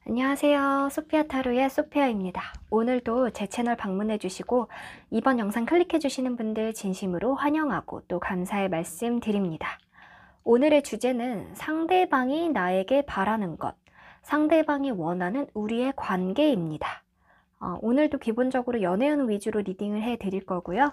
안녕하세요. 소피아 타로의 소피아입니다. 오늘도 제 채널 방문해 주시고 이번 영상 클릭해 주시는 분들 진심으로 환영하고 또 감사의 말씀 드립니다. 오늘의 주제는 상대방이 나에게 바라는 것, 상대방이 원하는 우리의 관계입니다. 오늘도 기본적으로 연애운 위주로 리딩을 해 드릴 거고요.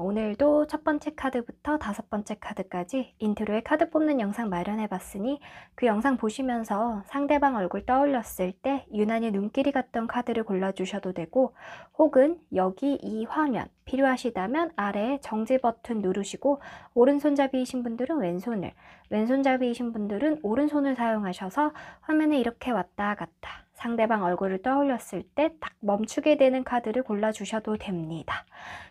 오늘도 첫 번째 카드부터 다섯 번째 카드까지 인트로에 카드 뽑는 영상 마련해 봤으니 그 영상 보시면서 상대방 얼굴 떠올렸을 때 유난히 눈길이 갔던 카드를 골라주셔도 되고, 혹은 여기 이 화면 필요하시다면 아래에 정지 버튼 누르시고, 오른손잡이이신 분들은 왼손을, 왼손잡이이신 분들은 오른손을 사용하셔서 화면에 이렇게 왔다 갔다 상대방 얼굴을 떠올렸을 때 딱 멈추게 되는 카드를 골라주셔도 됩니다.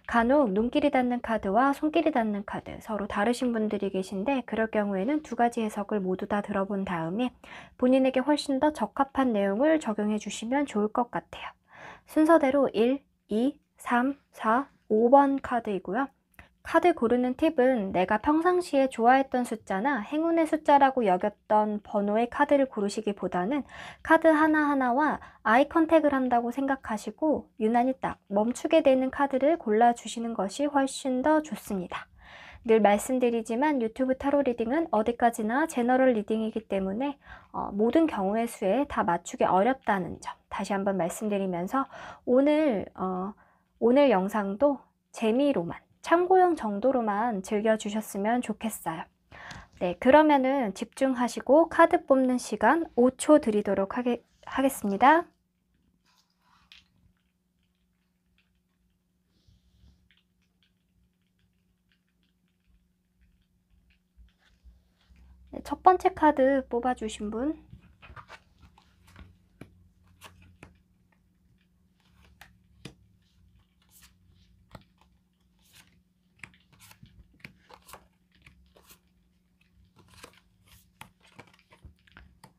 간혹 눈길이 닿는 카드와 손길이 닿는 카드 서로 다르신 분들이 계신데, 그럴 경우에는 두 가지 해석을 모두 다 들어본 다음에 본인에게 훨씬 더 적합한 내용을 적용해 주시면 좋을 것 같아요. 순서대로 1, 2, 3, 4, 5번 카드이고요. 카드 고르는 팁은 내가 평상시에 좋아했던 숫자나 행운의 숫자라고 여겼던 번호의 카드를 고르시기보다는 카드 하나하나와 아이 컨택을 한다고 생각하시고 유난히 딱 멈추게 되는 카드를 골라주시는 것이 훨씬 더 좋습니다. 늘 말씀드리지만 유튜브 타로 리딩은 어디까지나 제너럴 리딩이기 때문에 모든 경우의 수에 다 맞추기 어렵다는 점 다시 한번 말씀드리면서, 오늘 영상도 재미로만, 참고용 정도로만 즐겨주셨으면 좋겠어요. 네, 그러면은 집중하시고 카드 뽑는 시간 5초 드리도록 하겠습니다. 네, 첫 번째 카드 뽑아주신 분.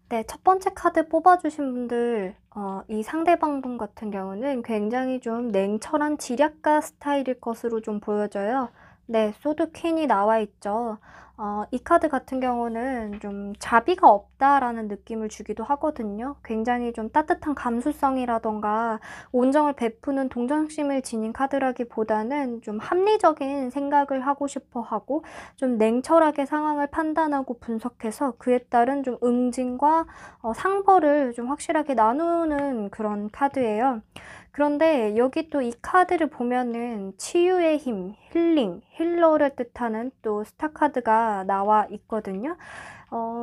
네, 첫 번째 카드 뽑아주신 분들, 이 상대방 분 같은 경우는 굉장히 좀 냉철한 지략가 스타일일 것으로 좀 보여져요. 네, 소드 퀸이 나와 있죠. 이 카드 같은 경우는 좀 자비가 없다라는 느낌을 주기도 하거든요. 굉장히 좀 따뜻한 감수성이라던가 온정을 베푸는 동정심을 지닌 카드라기보다는 좀 합리적인 생각을 하고 싶어 하고, 좀 냉철하게 상황을 판단하고 분석해서 그에 따른 좀 응징과 상벌을 좀 확실하게 나누는 그런 카드예요. 그런데 여기 또 이 카드를 보면은 치유의 힘, 힐링, 힐러를 뜻하는 또 스타 카드가 나와 있거든요.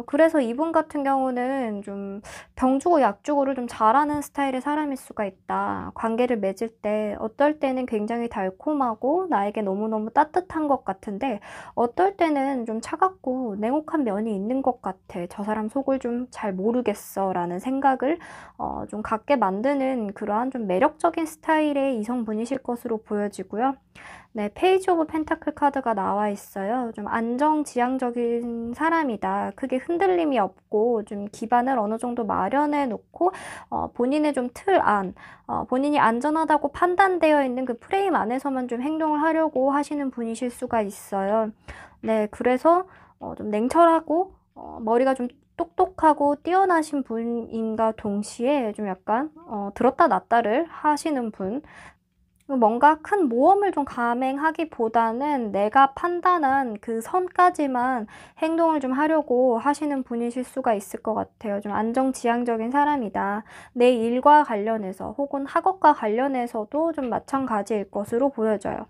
그래서 이분 같은 경우는 좀 병주고 약주고를 좀 잘하는 스타일의 사람일 수가 있다. 관계를 맺을 때 어떨 때는 굉장히 달콤하고 나에게 너무너무 따뜻한 것 같은데, 어떨 때는 좀 차갑고 냉혹한 면이 있는 것 같아. 저 사람 속을 좀 잘 모르겠어 라는 생각을 좀 갖게 만드는 그러한 좀 매력적인 스타일의 이성분이실 것으로 보여지고요. 네, 페이지 오브 펜타클 카드가 나와 있어요. 좀 안정지향적인 사람이다. 크게 흔들림이 없고 좀 기반을 어느 정도 마련해 놓고 본인의 좀 틀 안, 본인이 안전하다고 판단되어 있는 그 프레임 안에서만 좀 행동을 하려고 하시는 분이실 수가 있어요. 네, 그래서 좀 냉철하고 머리가 좀 똑똑하고 뛰어나신 분인가 동시에 좀 약간 들었다 놨다를 하시는 분. 뭔가 큰 모험을 좀 감행하기보다는 내가 판단한 그 선까지만 행동을 좀 하려고 하시는 분이실 수가 있을 것 같아요. 좀 안정지향적인 사람이다. 내 일과 관련해서 혹은 학업과 관련해서도 좀 마찬가지일 것으로 보여져요.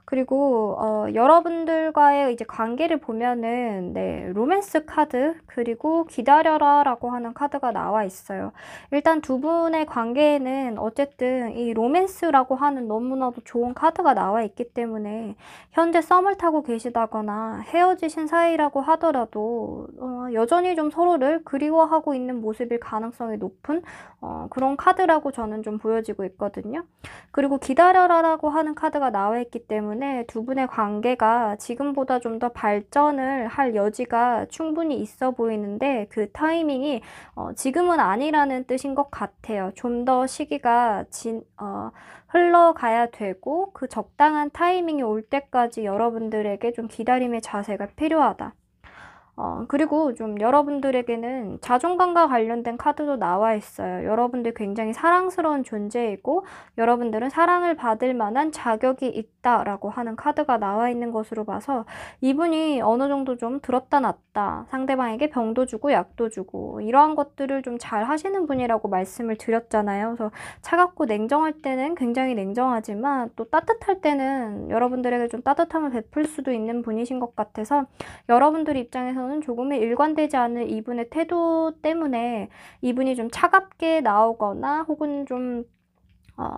그리고 여러분들과의 이제 관계를 보면은 네, 로맨스 카드 그리고 기다려라라고 하는 카드가 나와 있어요. 일단 두 분의 관계에는 어쨌든 이 로맨스라고 하는 너무나도 좋은 카드가 나와 있기 때문에 현재 썸을 타고 계시다거나 헤어지신 사이라고 하더라도 여전히 좀 서로를 그리워하고 있는 모습일 가능성이 높은 그런 카드라고 저는 좀 보여지고 있거든요. 그리고 기다려라라고 하는 카드가 나와 있기 때문에 두 분의 관계가 지금보다 좀 더 발전을 할 여지가 충분히 있어 보이는데, 그 타이밍이 지금은 아니라는 뜻인 것 같아요. 좀 더 시기가 흘러가야 되고 그 적당한 타이밍이 올 때까지 여러분들에게 좀 기다림의 자세가 필요하다. 그리고 좀 여러분들에게는 자존감과 관련된 카드도 나와 있어요. 여러분들 굉장히 사랑스러운 존재이고 여러분들은 사랑을 받을 만한 자격이 있다라고 하는 카드가 나와 있는 것으로 봐서 이분이 어느 정도 좀 들었다 놨다 상대방에게 병도 주고 약도 주고 이러한 것들을 좀 잘 하시는 분이라고 말씀을 드렸잖아요. 그래서 차갑고 냉정할 때는 굉장히 냉정하지만 또 따뜻할 때는 여러분들에게 좀 따뜻함을 베풀 수도 있는 분이신 것 같아서 여러분들 입장에서는 조금은 일관되지 않은 이분의 태도 때문에 이분이 좀 차갑게 나오거나 혹은 좀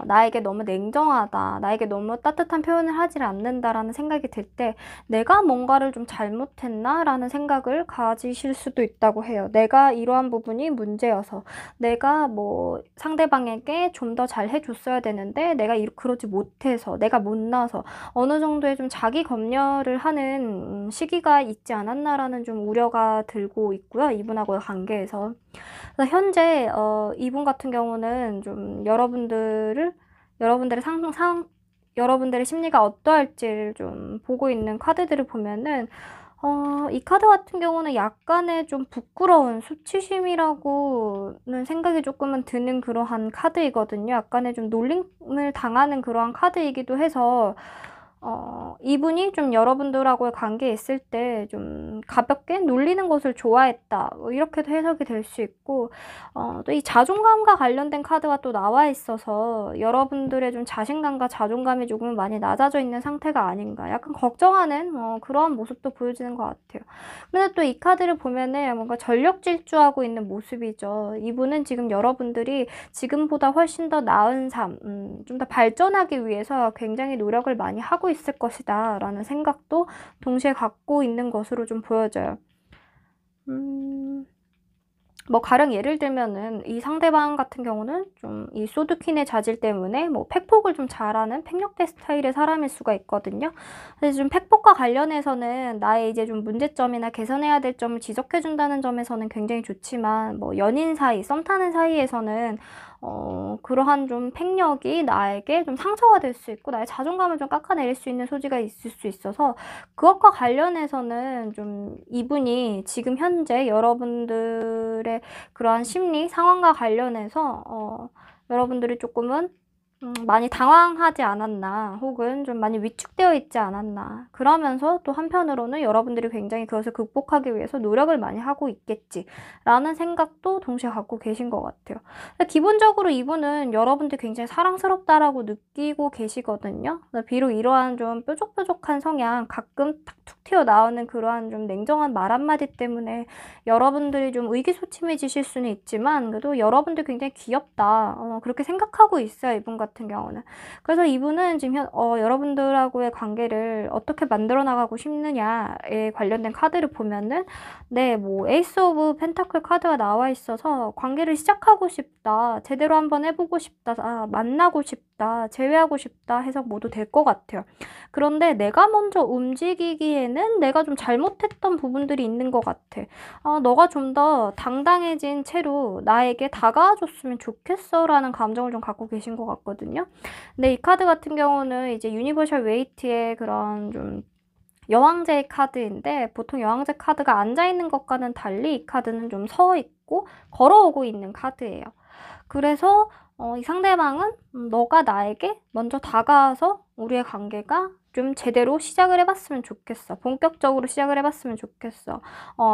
나에게 너무 냉정하다, 나에게 너무 따뜻한 표현을 하질 않는다라는 생각이 들 때 내가 뭔가를 좀 잘못했나? 라는 생각을 가지실 수도 있다고 해요. 내가 이러한 부분이 문제여서 내가 뭐 상대방에게 좀 더 잘 해줬어야 되는데 내가 그러지 못해서 내가 못나서 어느 정도의 좀 자기 검열을 하는 시기가 있지 않았나라는 좀 우려가 들고 있고요. 이분하고의 관계에서. 그래서 현재 이분 같은 경우는 좀 여러분들의 심리가 어떠할지를 좀 보고 있는 카드들을 보면은 이 카드 같은 경우는 약간의 좀 부끄러운 수치심이라고는 생각이 조금은 드는 그러한 카드이거든요. 약간의 좀 놀림을 당하는 그러한 카드이기도 해서 이분이 좀 여러분들하고의 관계에 있을 때 좀 가볍게 놀리는 것을 좋아했다. 뭐 이렇게도 해석이 될 수 있고, 또 이 자존감과 관련된 카드가 또 나와 있어서 여러분들의 좀 자신감과 자존감이 조금 많이 낮아져 있는 상태가 아닌가. 약간 걱정하는 그러한 모습도 보여지는 것 같아요. 근데 또 이 카드를 보면은 뭔가 전력 질주하고 있는 모습이죠. 이분은 지금 여러분들이 지금보다 훨씬 더 나은 삶, 좀 더 발전하기 위해서 굉장히 노력을 많이 하고 있을 것이다 라는 생각도 동시에 갖고 있는 것으로 좀 보여져요. 뭐 가령 예를 들면은 이 상대방 같은 경우는 좀 이 소드퀸의 자질 때문에 뭐 팩폭을 좀 잘하는 팩력대 스타일의 사람일 수가 있거든요. 그래서 좀 팩폭과 관련해서는 나의 이제 좀 문제점이나 개선해야 될 점을 지적해준다는 점에서는 굉장히 좋지만 뭐 연인 사이, 썸 타는 사이에서는 그러한 좀 팩력이 나에게 좀 상처가 될 수 있고 나의 자존감을 좀 깎아내릴 수 있는 소지가 있을 수 있어서 그것과 관련해서는 좀 이분이 지금 현재 여러분들의 그러한 심리 상황과 관련해서 여러분들이 조금은 많이 당황하지 않았나 혹은 좀 많이 위축되어 있지 않았나 그러면서 또 한편으로는 여러분들이 굉장히 그것을 극복하기 위해서 노력을 많이 하고 있겠지 라는 생각도 동시에 갖고 계신 것 같아요. 기본적으로 이분은 여러분들 굉장히 사랑스럽다라고 느끼고 계시거든요. 비록 이러한 좀 뾰족뾰족한 성향 가끔 탁툭 튀어나오는 그러한 좀 냉정한 말 한마디 때문에 여러분들이 좀 의기소침해지실 수는 있지만 그래도 여러분들 굉장히 귀엽다 그렇게 생각하고 있어요. 이분 같은 경우는. 그래서 이분은 지금 여러분들하고의 관계를 어떻게 만들어 나가고 싶느냐에 관련된 카드를 보면은 네, 뭐 에이스 오브 펜타클 카드가 나와 있어서 관계를 시작하고 싶다. 제대로 한번 해보고 싶다. 만나고 싶다. 재회하고 싶다. 해석 모두 될 것 같아요. 그런데 내가 먼저 움직이기에는 내가 좀 잘못했던 부분들이 있는 것 같아. 너가 좀 더 당당해진 채로 나에게 다가와줬으면 좋겠어 라는 감정을 좀 갖고 계신 것 같거든요. 근데 이 카드 같은 경우는 이제 유니버셜 웨이트의 그런 좀 여왕제의 카드인데 보통 여왕제 카드가 앉아있는 것과는 달리 이 카드는 좀 서 있고 걸어오고 있는 카드예요. 그래서 이 상대방은 너가 나에게 먼저 다가와서 우리의 관계가 좀 제대로 시작을 해봤으면 좋겠어. 본격적으로 시작을 해봤으면 좋겠어.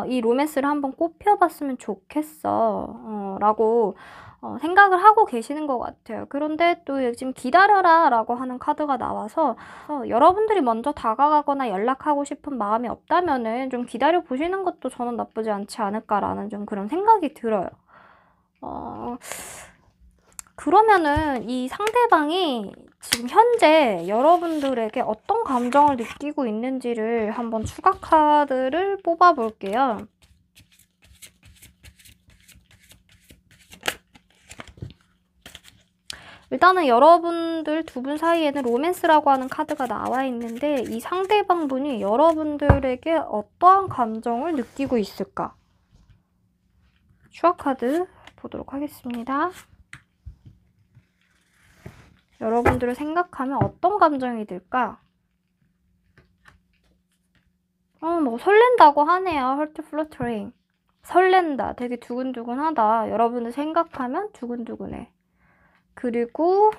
이 로맨스를 한번 꽃피워봤으면 좋겠어. 라고 생각을 하고 계시는 것 같아요. 그런데 또 지금 기다려라 라고 하는 카드가 나와서 여러분들이 먼저 다가가거나 연락하고 싶은 마음이 없다면은 좀 기다려 보시는 것도 저는 나쁘지 않지 않을까라는 좀 그런 생각이 들어요. 그러면은 이 상대방이 지금 현재 여러분들에게 어떤 감정을 느끼고 있는지를 한번 추가 카드를 뽑아볼게요. 일단은 여러분들 두 분 사이에는 로맨스라고 하는 카드가 나와 있는데 이 상대방 분이 여러분들에게 어떠한 감정을 느끼고 있을까? 추가 카드 보도록 하겠습니다. 여러분들을 생각하면 어떤 감정이 들까? 뭐 설렌다고 하네요. heart fluttering. 설렌다. 되게 두근두근하다. 여러분을 생각하면 두근두근해. 그리고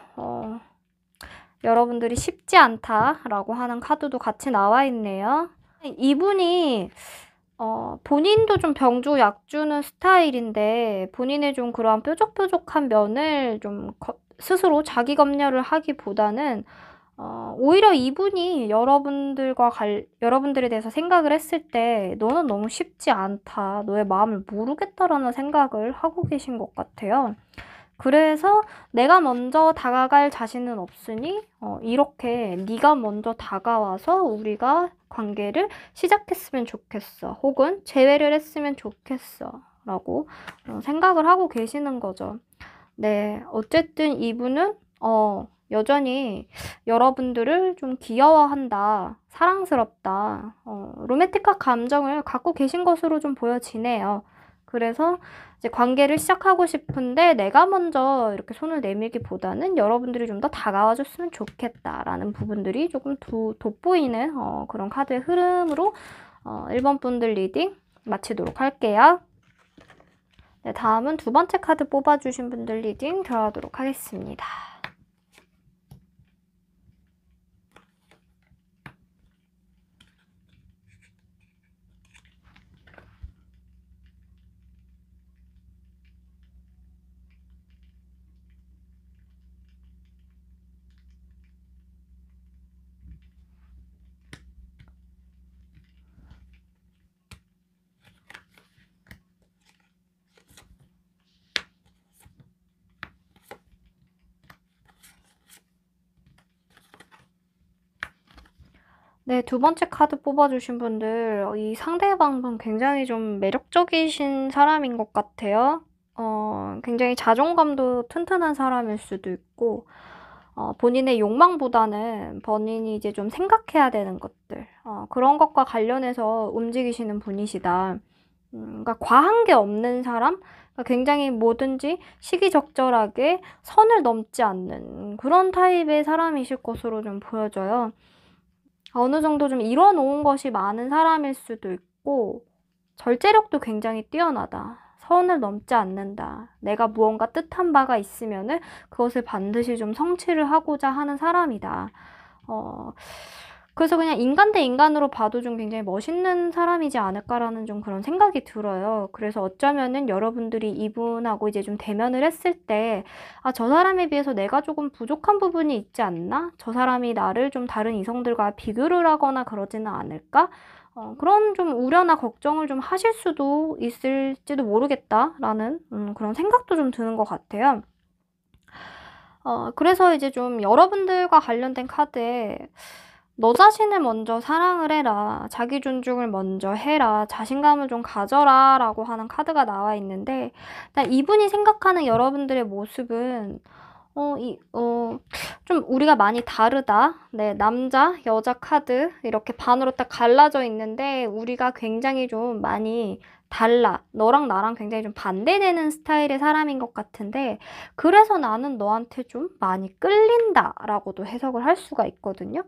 여러분들이 쉽지 않다라고 하는 카드도 같이 나와 있네요. 이분이 본인도 좀 병주 약주는 스타일인데 본인의 좀 그러한 뾰족뾰족한 면을 좀 스스로 자기 검열을 하기보다는 오히려 이분이 여러분들에 대해서 생각을 했을 때 너는 너무 쉽지 않다. 너의 마음을 모르겠다라는 생각을 하고 계신 것 같아요. 그래서 내가 먼저 다가갈 자신은 없으니 이렇게 네가 먼저 다가와서 우리가 관계를 시작했으면 좋겠어. 혹은 재회를 했으면 좋겠어. 라고 생각을 하고 계시는 거죠. 네, 어쨌든 이분은 여전히 여러분들을 좀 귀여워한다, 사랑스럽다, 로맨틱한 감정을 갖고 계신 것으로 좀 보여지네요. 그래서 이제 관계를 시작하고 싶은데 내가 먼저 이렇게 손을 내밀기보다는 여러분들이 좀 더 다가와 줬으면 좋겠다라는 부분들이 조금 돋보이는 그런 카드의 흐름으로 1번 분들 리딩 마치도록 할게요. 네, 다음은 두 번째 카드 뽑아주신 분들 리딩 들어가도록 하겠습니다. 네, 두 번째 카드 뽑아주신 분들, 이 상대방분 굉장히 좀 매력적이신 사람인 것 같아요. 굉장히 자존감도 튼튼한 사람일 수도 있고, 본인의 욕망보다는 본인이 이제 좀 생각해야 되는 것들, 그런 것과 관련해서 움직이시는 분이시다. 그러니까 과한 게 없는 사람? 그러니까 굉장히 뭐든지 시기적절하게 선을 넘지 않는 그런 타입의 사람이실 것으로 좀 보여져요. 어느 정도 좀 이뤄놓은 것이 많은 사람일 수도 있고 절제력도 굉장히 뛰어나다. 선을 넘지 않는다. 내가 무언가 뜻한 바가 있으면은 그것을 반드시 좀 성취를 하고자 하는 사람이다. 그래서 그냥 인간 대 인간으로 봐도 좀 굉장히 멋있는 사람이지 않을까라는 좀 그런 생각이 들어요. 그래서 어쩌면은 여러분들이 이분하고 이제 좀 대면을 했을 때, 저 사람에 비해서 내가 조금 부족한 부분이 있지 않나? 저 사람이 나를 좀 다른 이성들과 비교를 하거나 그러지는 않을까? 그런 좀 우려나 걱정을 좀 하실 수도 있을지도 모르겠다라는 그런 생각도 좀 드는 것 같아요. 그래서 이제 좀 여러분들과 관련된 카드에 너 자신을 먼저 사랑을 해라. 자기 존중을 먼저 해라. 자신감을 좀 가져라. 라고 하는 카드가 나와 있는데, 일단 이분이 생각하는 여러분들의 모습은, 좀 우리가 많이 다르다. 네, 남자, 여자 카드 이렇게 반으로 딱 갈라져 있는데, 우리가 굉장히 좀 많이 달라. 너랑 나랑 굉장히 좀 반대되는 스타일의 사람인 것 같은데 그래서 나는 너한테 좀 많이 끌린다 라고도 해석을 할 수가 있거든요.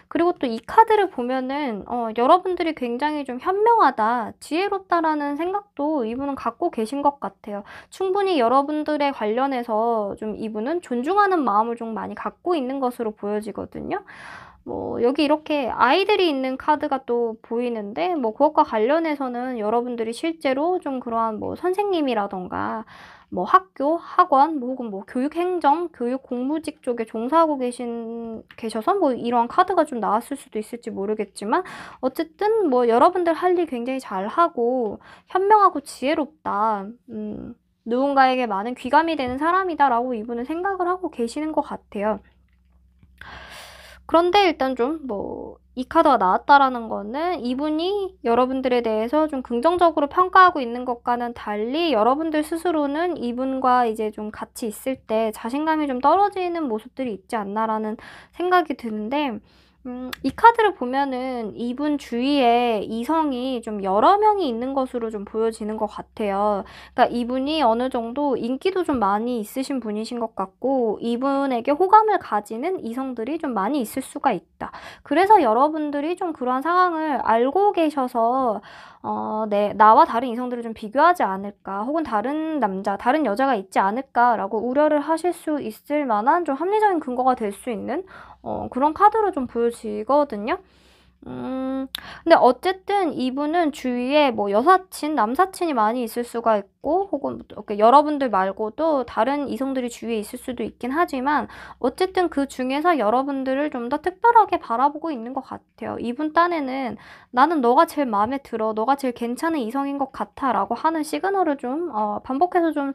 그리고 또 이 카드를 보면은 여러분들이 굉장히 좀 현명하다, 지혜롭다라는 생각도 이분은 갖고 계신 것 같아요. 충분히 여러분들에 관련해서 좀 이분은 존중하는 마음을 좀 많이 갖고 있는 것으로 보여지거든요. 여기 이렇게 아이들이 있는 카드가 또 보이는데 그것과 관련해서는 여러분들이 실제로 좀 그러한 선생님이라던가 학교, 학원, 혹은 교육행정, 교육 공무직 쪽에 종사하고 계셔서 이러한 카드가 좀 나왔을 수도 있을지 모르겠지만 어쨌든 여러분들 할 일 굉장히 잘하고 현명하고 지혜롭다. 누군가에게 많은 귀감이 되는 사람이다라고 이분은 생각을 하고 계시는 것 같아요. 그런데 일단 좀 이 카드가 나왔다라는 거는 이분이 여러분들에 대해서 좀 긍정적으로 평가하고 있는 것과는 달리 여러분들 스스로는 이분과 이제 좀 같이 있을 때 자신감이 좀 떨어지는 모습들이 있지 않나라는 생각이 드는데 이 카드를 보면은 이분 주위에 이성이 좀 여러 명이 있는 것으로 좀 보여지는 것 같아요. 그러니까 이분이 어느 정도 인기도 좀 많이 있으신 분이신 것 같고, 이분에게 호감을 가지는 이성들이 좀 많이 있을 수가 있다. 그래서 여러분들이 좀 그러한 상황을 알고 계셔서, 나와 다른 이성들을 좀 비교하지 않을까, 혹은 다른 남자, 다른 여자가 있지 않을까라고 우려를 하실 수 있을 만한 좀 합리적인 근거가 될 수 있는 그런 카드로 좀 보여지거든요. 근데 어쨌든 이분은 주위에 뭐 여사친, 남사친이 많이 있을 수가 있고, 혹은 이렇게 여러분들 말고도 다른 이성들이 주위에 있을 수도 있긴 하지만, 어쨌든 그 중에서 여러분들을 좀 더 특별하게 바라보고 있는 것 같아요. 이분 딴에는 나는 너가 제일 마음에 들어, 너가 제일 괜찮은 이성인 것 같아 라고 하는 시그널을 좀 반복해서 좀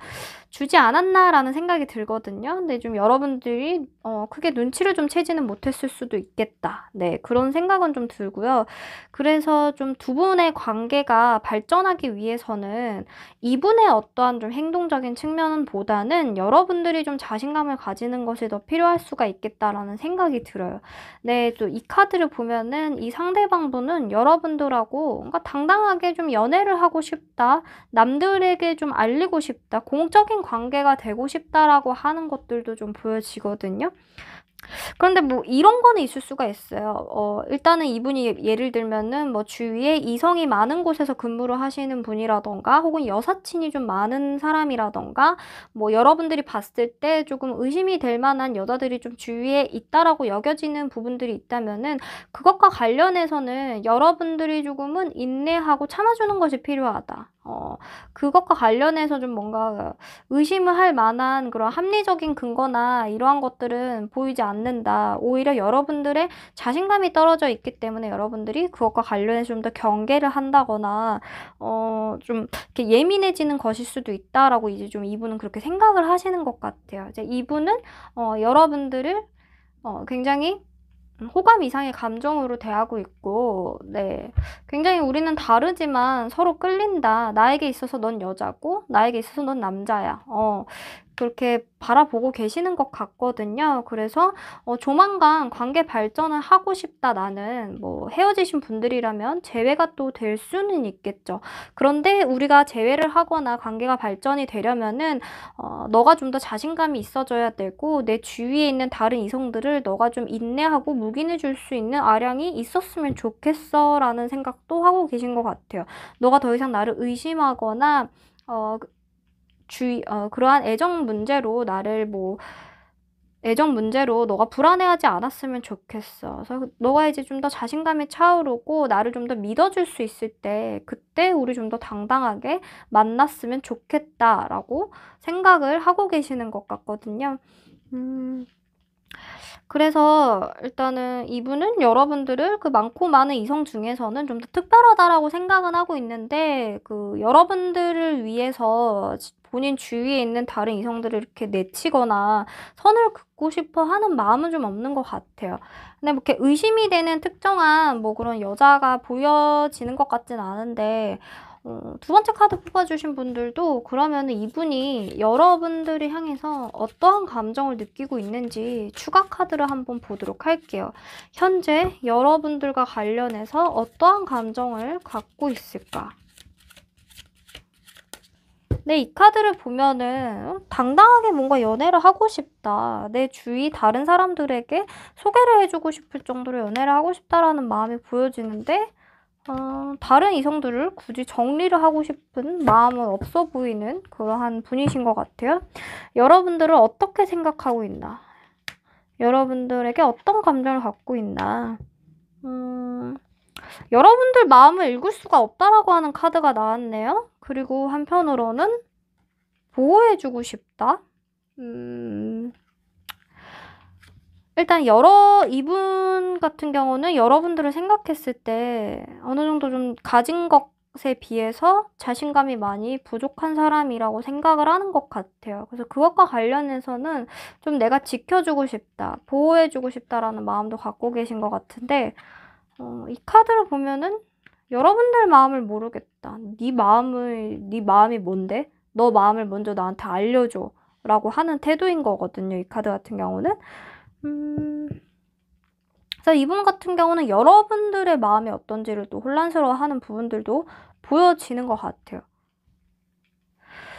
주지 않았나라는 생각이 들거든요. 근데 좀 여러분들이 크게 눈치를 좀 채지는 못했을 수도 있겠다. 네, 그런 생각은 좀 들고요. 그래서 좀 두 분의 관계가 발전하기 위해서는 이분의 어떠한 좀 행동적인 측면보다는 여러분들이 좀 자신감을 가지는 것이 더 필요할 수가 있겠다라는 생각이 들어요. 네, 또 이 카드를 보면은 이 상대방분은 여러분들하고 뭔가 당당하게 좀 연애를 하고 싶다. 남들에게 좀 알리고 싶다. 공적인 관계가 되고 싶다라고 하는 것들도 좀 보여지거든요. 그런데 뭐 이런 거는 있을 수가 있어요. 일단은 이분이 예를 들면은 뭐 주위에 이성이 많은 곳에서 근무를 하시는 분이라던가, 혹은 여사친이 좀 많은 사람이라던가, 뭐 여러분들이 봤을 때 조금 의심이 될 만한 여자들이 좀 주위에 있다라고 여겨지는 부분들이 있다면은, 그것과 관련해서는 여러분들이 조금은 인내하고 참아주는 것이 필요하다. 그것과 관련해서 좀 뭔가 의심을 할 만한 그런 합리적인 근거나 이러한 것들은 보이지 않는다. 오히려 여러분들의 자신감이 떨어져 있기 때문에 여러분들이 그것과 관련해서 좀 더 경계를 한다거나, 좀 이렇게 예민해지는 것일 수도 있다라고 이제 좀 이분은 그렇게 생각을 하시는 것 같아요. 이제 이분은, 여러분들을, 굉장히 호감 이상의 감정으로 대하고 있고, 네. 굉장히 우리는 다르지만 서로 끌린다. 나에게 있어서 넌 여자고, 나에게 있어서 넌 남자야. 그렇게 바라보고 계시는 것 같거든요. 그래서 조만간 관계 발전을 하고 싶다. 나는 뭐 헤어지신 분들이라면 재회가 또 될 수는 있겠죠. 그런데 우리가 재회를 하거나 관계가 발전이 되려면은 너가 좀 더 자신감이 있어져야 되고, 내 주위에 있는 다른 이성들을 너가 좀 인내하고 묵인해 줄 수 있는 아량이 있었으면 좋겠어 라는 생각도 하고 계신 것 같아요. 너가 더 이상 나를 의심하거나 그러한 애정 문제로 애정 문제로 너가 불안해하지 않았으면 좋겠어. 그래서 너가 이제 좀 더 자신감이 차오르고 나를 좀 더 믿어줄 수 있을 때, 그때 우리 좀 더 당당하게 만났으면 좋겠다라고 생각을 하고 계시는 것 같거든요. 음, 그래서 일단은 이분은 여러분들을 그 많고 많은 이성 중에서는 좀 더 특별하다라고 생각은 하고 있는데, 그 여러분들을 위해서 본인 주위에 있는 다른 이성들을 이렇게 내치거나 선을 긋고 싶어 하는 마음은 좀 없는 것 같아요. 근데 뭐 이렇게 의심이 되는 특정한 뭐 그런 여자가 보여지는 것 같진 않은데, 두 번째 카드 뽑아주신 분들도 그러면 이분이 여러분들을 향해서 어떠한 감정을 느끼고 있는지 추가 카드를 한번 보도록 할게요. 현재 여러분들과 관련해서 어떠한 감정을 갖고 있을까? 네, 이 카드를 보면은 당당하게 뭔가 연애를 하고 싶다. 내 주위 다른 사람들에게 소개를 해주고 싶을 정도로 연애를 하고 싶다라는 마음이 보여지는데, 다른 이성들을 굳이 정리를 하고 싶은 마음은 없어 보이는 그러한 분이신 것 같아요. 여러분들을 어떻게 생각하고 있나? 여러분들에게 어떤 감정을 갖고 있나? 여러분들 마음을 읽을 수가 없다라고 하는 카드가 나왔네요. 그리고 한편으로는 보호해주고 싶다. 일단 이분 같은 경우는 여러분들을 생각했을 때 어느 정도 좀 가진 것에 비해서 자신감이 많이 부족한 사람이라고 생각을 하는 것 같아요. 그래서 그것과 관련해서는 좀 내가 지켜주고 싶다, 보호해주고 싶다라는 마음도 갖고 계신 것 같은데, 이 카드를 보면은 여러분들 마음을 모르겠다. 네 마음이 뭔데? 너 마음을 먼저 나한테 알려줘. 라고 하는 태도인 거거든요. 이 카드 같은 경우는. 그래서 이분 같은 경우는 여러분들의 마음이 어떤지를 또 혼란스러워하는 부분들도 보여지는 것 같아요.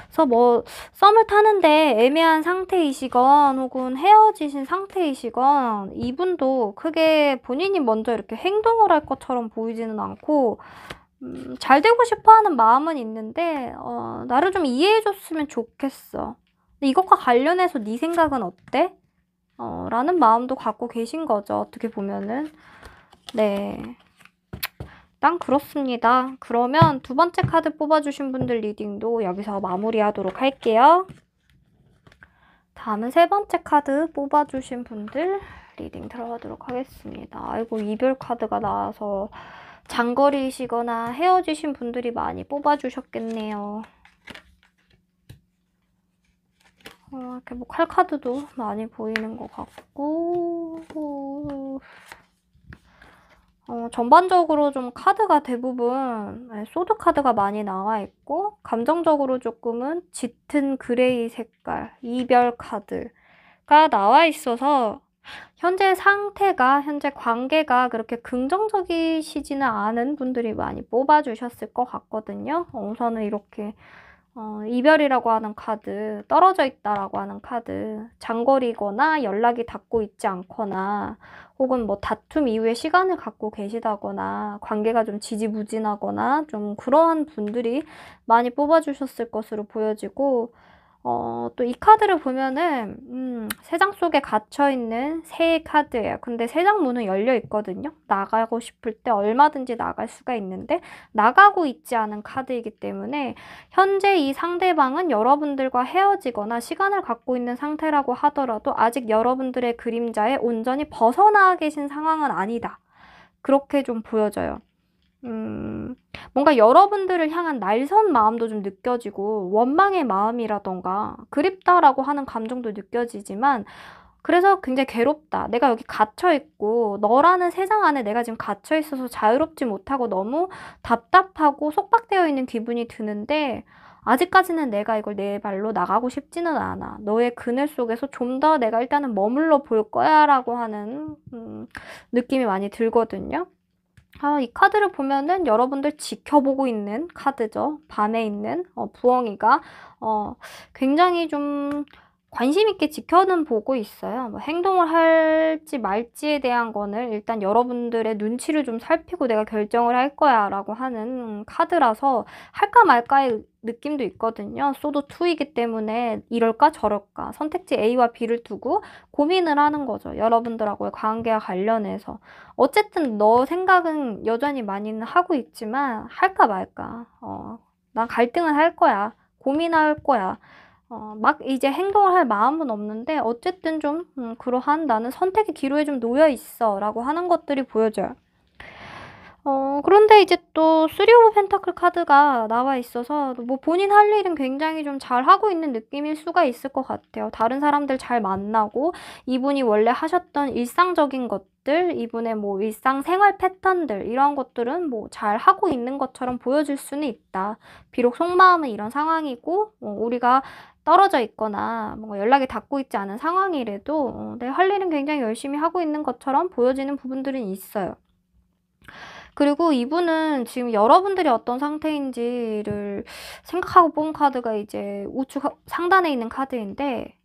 그래서 뭐 썸을 타는데 애매한 상태이시건 혹은 헤어지신 상태이시건 이분도 크게 본인이 먼저 이렇게 행동을 할 것처럼 보이지는 않고 잘 되고 싶어 하는 마음은 있는데 나를 좀 이해해줬으면 좋겠어. 근데 이것과 관련해서 네 생각은 어때? 라는 마음도 갖고 계신 거죠. 어떻게 보면은. 네. 일단 그렇습니다. 그러면 두 번째 카드 뽑아주신 분들 리딩도 여기서 마무리하도록 할게요. 다음은 세 번째 카드 뽑아주신 분들 리딩 들어가도록 하겠습니다. 아이고, 이별 카드가 나와서 장거리이시거나 헤어지신 분들이 많이 뽑아주셨겠네요. 이렇게 뭐 칼카드도 많이 보이는 것 같고 전반적으로 좀 카드가 대부분 소드 카드가 많이 나와 있고 감정적으로 조금은 짙은 그레이 색깔 이별 카드가 나와 있어서 현재 상태가, 현재 관계가 그렇게 긍정적이시지는 않은 분들이 많이 뽑아주셨을 것 같거든요. 우선은 이렇게 이별이라고 하는 카드, 떨어져 있다라고 하는 카드, 장거리거나 연락이 닿고 있지 않거나 혹은 뭐 다툼 이후에 시간을 갖고 계시다거나 관계가 좀 지지부진하거나 좀 그러한 분들이 많이 뽑아주셨을 것으로 보여지고 또 이 카드를 보면은 세 장 속에 갇혀있는 새의 카드예요. 근데 세 장 문은 열려 있거든요. 나가고 싶을 때 얼마든지 나갈 수가 있는데 나가고 있지 않은 카드이기 때문에 현재 이 상대방은 여러분들과 헤어지거나 시간을 갖고 있는 상태라고 하더라도 아직 여러분들의 그림자에 온전히 벗어나 계신 상황은 아니다. 그렇게 좀 보여져요. 뭔가 여러분들을 향한 날선 마음도 좀 느껴지고 원망의 마음이라던가 그립다라고 하는 감정도 느껴지지만 그래서 굉장히 괴롭다. 내가 여기 갇혀있고 너라는 세상 안에 내가 지금 갇혀있어서 자유롭지 못하고 너무 답답하고 속박되어 있는 기분이 드는데 아직까지는 내가 이걸 내 발로 나가고 싶지는 않아. 너의 그늘 속에서 좀 더 내가 일단은 머물러 볼 거야 라고 하는 느낌이 많이 들거든요. 이 카드를 보면은 여러분들 지켜보고 있는 카드죠. 밤에 있는 부엉이가 굉장히 좀 관심 있게 지켜는 보고 있어요. 뭐 행동을 할지 말지에 대한 거는 일단 여러분들의 눈치를 좀 살피고 내가 결정을 할 거야 라고 하는 카드라서 할까 말까의 느낌도 있거든요. 소드 2이기 때문에 이럴까 저럴까 선택지 A와 B를 두고 고민을 하는 거죠. 여러분들하고의 관계와 관련해서. 어쨌든 너 생각은 여전히 많이는 하고 있지만 할까 말까. 난 갈등을 할 거야. 고민할 거야. 막 이제 행동을 할 마음은 없는데 어쨌든 좀 그러한 나는 선택의 기로에 좀 놓여 있어 라고 하는 것들이 보여져요. 그런데 이제 또 쓰리 오브 펜타클 카드가 나와 있어서 뭐 본인 할 일은 굉장히 좀 잘하고 있는 느낌일 수가 있을 것 같아요. 다른 사람들 잘 만나고 이분이 원래 하셨던 일상적인 것들, 이분의 뭐 일상생활 패턴들 이런 것들은 뭐 잘하고 있는 것처럼 보여질 수는 있다. 비록 속마음은 이런 상황이고 우리가 떨어져 있거나 뭔가 연락이 닿고 있지 않은 상황이라도 내 할 일은 굉장히 열심히 하고 있는 것처럼 보여지는 부분들은 있어요. 그리고 이분은 지금 여러분들이 어떤 상태인지를 생각하고 뽑은 카드가 이제 우측 상단에 있는 카드인데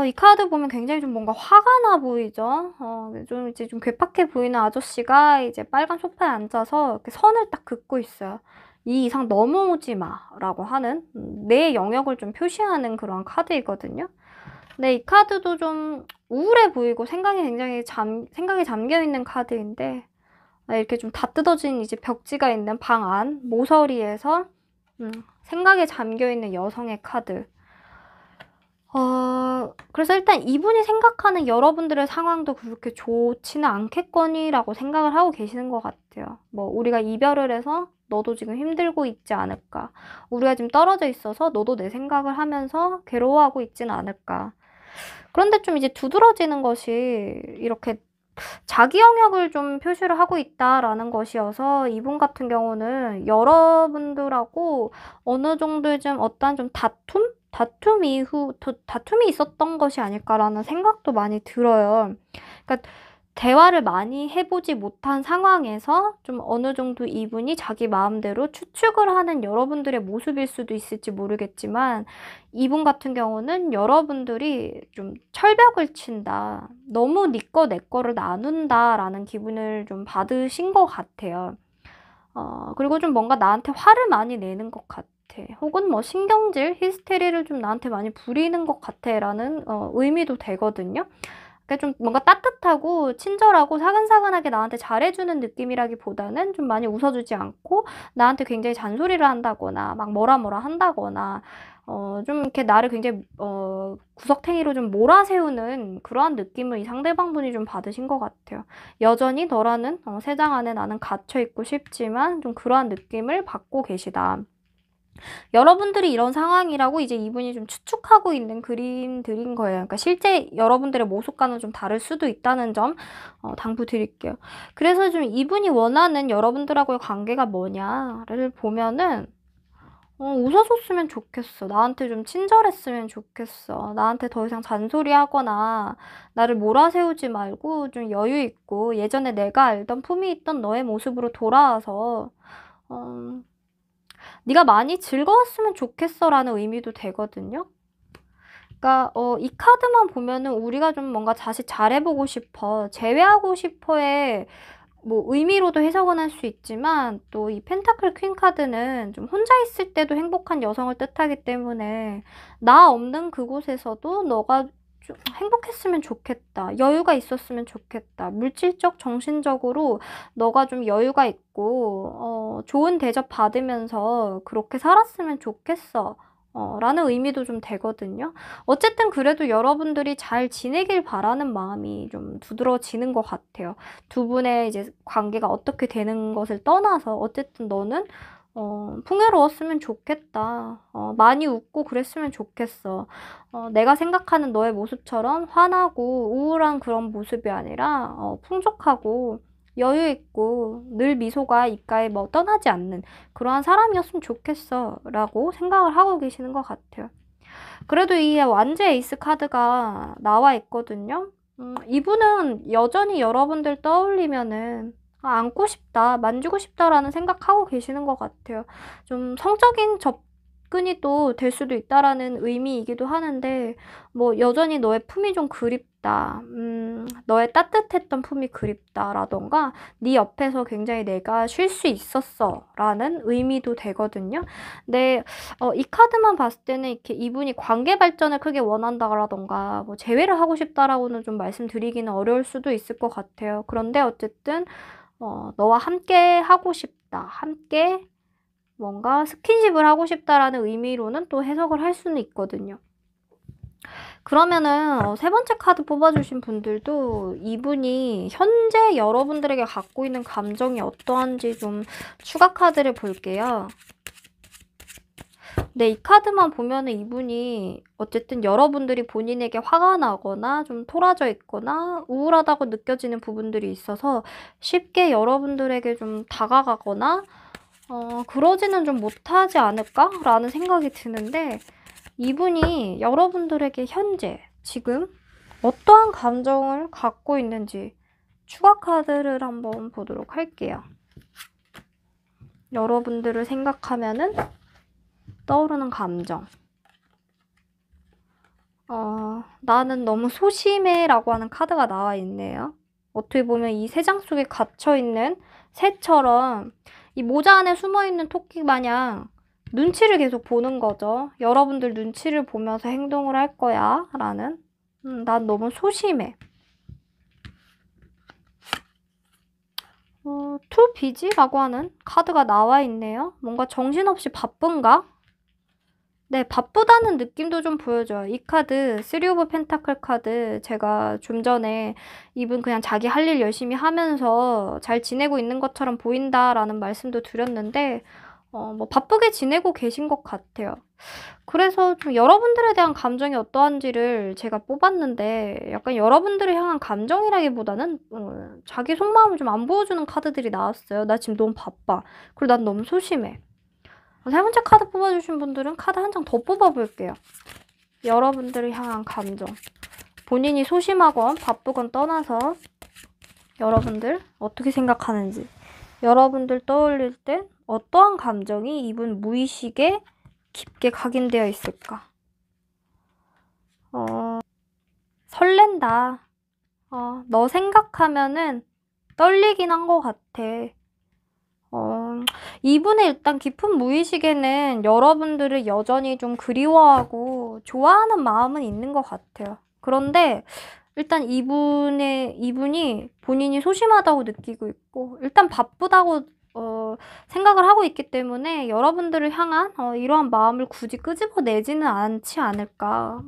이 카드 보면 굉장히 좀 뭔가 화가 나 보이죠? 좀 이제 좀 괴팍해 보이는 아저씨가 이제 빨간 소파에 앉아서 이렇게 선을 딱 긋고 있어요. 이 이상 넘어오지 마 라고 하는 내 영역을 좀 표시하는 그런 카드이거든요. 근데 이 카드도 좀 우울해 보이고 생각에 잠겨 있는 카드인데 이렇게 좀 다 뜯어진 이제 벽지가 있는 방 안 모서리에서 생각에 잠겨있는 여성의 카드. 그래서 일단 이분이 생각하는 여러분들의 상황도 그렇게 좋지는 않겠거니라고 생각을 하고 계시는 것 같아요. 뭐 우리가 이별을 해서 너도 지금 힘들고 있지 않을까. 우리가 지금 떨어져 있어서 너도 내 생각을 하면서 괴로워하고 있지는 않을까. 그런데 좀 이제 두드러지는 것이 이렇게 자기 영역을 좀 표시를 하고 있다라는 것이어서 이분 같은 경우는 여러분들하고 어느 정도의 좀 어떤 좀 다툼이 있었던 것이 아닐까라는 생각도 많이 들어요. 그러니까 대화를 많이 해보지 못한 상황에서 좀 어느 정도 이분이 자기 마음대로 추측을 하는 여러분들의 모습일 수도 있을지 모르겠지만, 이분 같은 경우는 여러분들이 좀 철벽을 친다, 너무 네 거 내 거를 나눈다 라는 기분을 좀 받으신 것 같아요. 그리고 좀 뭔가 나한테 화를 많이 내는 것 같아. 혹은 뭐 신경질, 히스테리를 좀 나한테 많이 부리는 것 같아 라는 의미도 되거든요. 그러니까 좀 뭔가 따뜻하고 친절하고 사근사근하게 나한테 잘해주는 느낌이라기보다는 좀 많이 웃어주지 않고 나한테 굉장히 잔소리를 한다거나 막 뭐라 뭐라 한다거나 좀 이렇게 나를 굉장히 구석탱이로 좀 몰아세우는 그러한 느낌을 이 상대방분이 좀 받으신 것 같아요. 여전히 너라는 세장 안에 나는 갇혀있고 싶지만 좀 그러한 느낌을 받고 계시다. 여러분들이 이런 상황이라고 이제 이분이 좀 추측하고 있는 그림들인 거예요. 그러니까 실제 여러분들의 모습과는 좀 다를 수도 있다는 점 당부드릴게요. 그래서 좀 이분이 원하는 여러분들하고의 관계가 뭐냐를 보면은 웃어줬으면 좋겠어. 나한테 좀 친절했으면 좋겠어. 나한테 더 이상 잔소리하거나 나를 몰아세우지 말고 좀 여유 있고 예전에 내가 알던 품위 있던 너의 모습으로 돌아와서 네가 많이 즐거웠으면 좋겠어 라는 의미도 되거든요. 그러니까 이 카드만 보면은 우리가 좀 뭔가 다시 잘해보고 싶어, 제외하고 싶어의 뭐 의미로도 해석은 할 수 있지만, 또 이 펜타클 퀸 카드는 좀 혼자 있을 때도 행복한 여성을 뜻하기 때문에 나 없는 그곳에서도 너가 좀 행복했으면 좋겠다, 여유가 있었으면 좋겠다, 물질적 정신적으로 너가 좀 여유가 있고 좋은 대접 받으면서 그렇게 살았으면 좋겠어 라는 의미도 좀 되거든요. 어쨌든 그래도 여러분들이 잘 지내길 바라는 마음이 좀 두드러지는 것 같아요. 두 분의 이제 관계가 어떻게 되는 것을 떠나서 어쨌든 너는 풍요로웠으면 좋겠다. 많이 웃고 그랬으면 좋겠어. 내가 생각하는 너의 모습처럼 화나고 우울한 그런 모습이 아니라 풍족하고 여유 있고 늘 미소가 입가에 뭐 떠나지 않는 그러한 사람이었으면 좋겠어 라고 생각을 하고 계시는 것 같아요. 그래도 이 완제 에이스 카드가 나와 있거든요. 이분은 여전히 여러분들 떠올리면은 안고 싶다, 만지고 싶다라는 생각하고 계시는 것 같아요. 좀 성적인 접근이 또 될 수도 있다라는 의미이기도 하는데, 뭐 여전히 너의 품이 좀 그립다, 너의 따뜻했던 품이 그립다라던가 네 옆에서 굉장히 내가 쉴 수 있었어 라는 의미도 되거든요. 근데 이 카드만 봤을 때는 이렇게 이분이 관계 발전을 크게 원한다라던가 뭐 재회를 하고 싶다라고는 좀 말씀드리기는 어려울 수도 있을 것 같아요. 그런데 어쨌든 너와 함께 하고 싶다, 함께 뭔가 스킨십을 하고 싶다라는 의미로는 또 해석을 할 수는 있거든요. 그러면은 세 번째 카드 뽑아주신 분들도 이분이 현재 여러분들에게 갖고 있는 감정이 어떠한지 좀 추가 카드를 볼게요. 네, 이 카드만 보면은 이분이 어쨌든 여러분들이 본인에게 화가 나거나 좀 토라져 있거나 우울하다고 느껴지는 부분들이 있어서 쉽게 여러분들에게 좀 다가가거나 그러지는 좀 못하지 않을까? 라는 생각이 드는데, 이분이 여러분들에게 현재 지금 어떠한 감정을 갖고 있는지 추가 카드를 한번 보도록 할게요. 여러분들을 생각하면은 떠오르는 감정. 나는 너무 소심해 라고 하는 카드가 나와 있네요. 어떻게 보면 이 세 장 속에 갇혀있는 새처럼 이 모자 안에 숨어있는 토끼 마냥 눈치를 계속 보는 거죠. 여러분들 눈치를 보면서 행동을 할 거야 라는. 난 너무 소심해. too busy 라고 하는 카드가 나와 있네요. 뭔가 정신없이 바쁜가? 네, 바쁘다는 느낌도 좀 보여줘요. 이 카드, 3 오브 펜타클 카드, 제가 좀 전에 이분 그냥 자기 할 일 열심히 하면서 잘 지내고 있는 것처럼 보인다라는 말씀도 드렸는데, 뭐 바쁘게 지내고 계신 것 같아요. 그래서 좀 여러분들에 대한 감정이 어떠한지를 제가 뽑았는데, 약간 여러분들을 향한 감정이라기보다는 자기 속마음을 좀 안 보여주는 카드들이 나왔어요. 나 지금 너무 바빠. 그리고 난 너무 소심해. 세 번째 카드 뽑아주신 분들은 카드 한 장 더 뽑아볼게요. 여러분들을 향한 감정. 본인이 소심하건 바쁘건 떠나서 여러분들 어떻게 생각하는지. 여러분들 떠올릴 때 어떠한 감정이 이분 무의식에 깊게 각인되어 있을까? 설렌다. 너 생각하면은 떨리긴 한 것 같아. 이분의 일단 깊은 무의식에는 여러분들을 여전히 좀 그리워하고 좋아하는 마음은 있는 것 같아요. 그런데 일단 이분이 본인이 소심하다고 느끼고 있고, 일단 바쁘다고 생각을 하고 있기 때문에 여러분들을 향한 이러한 마음을 굳이 끄집어내지는 않지 않을까.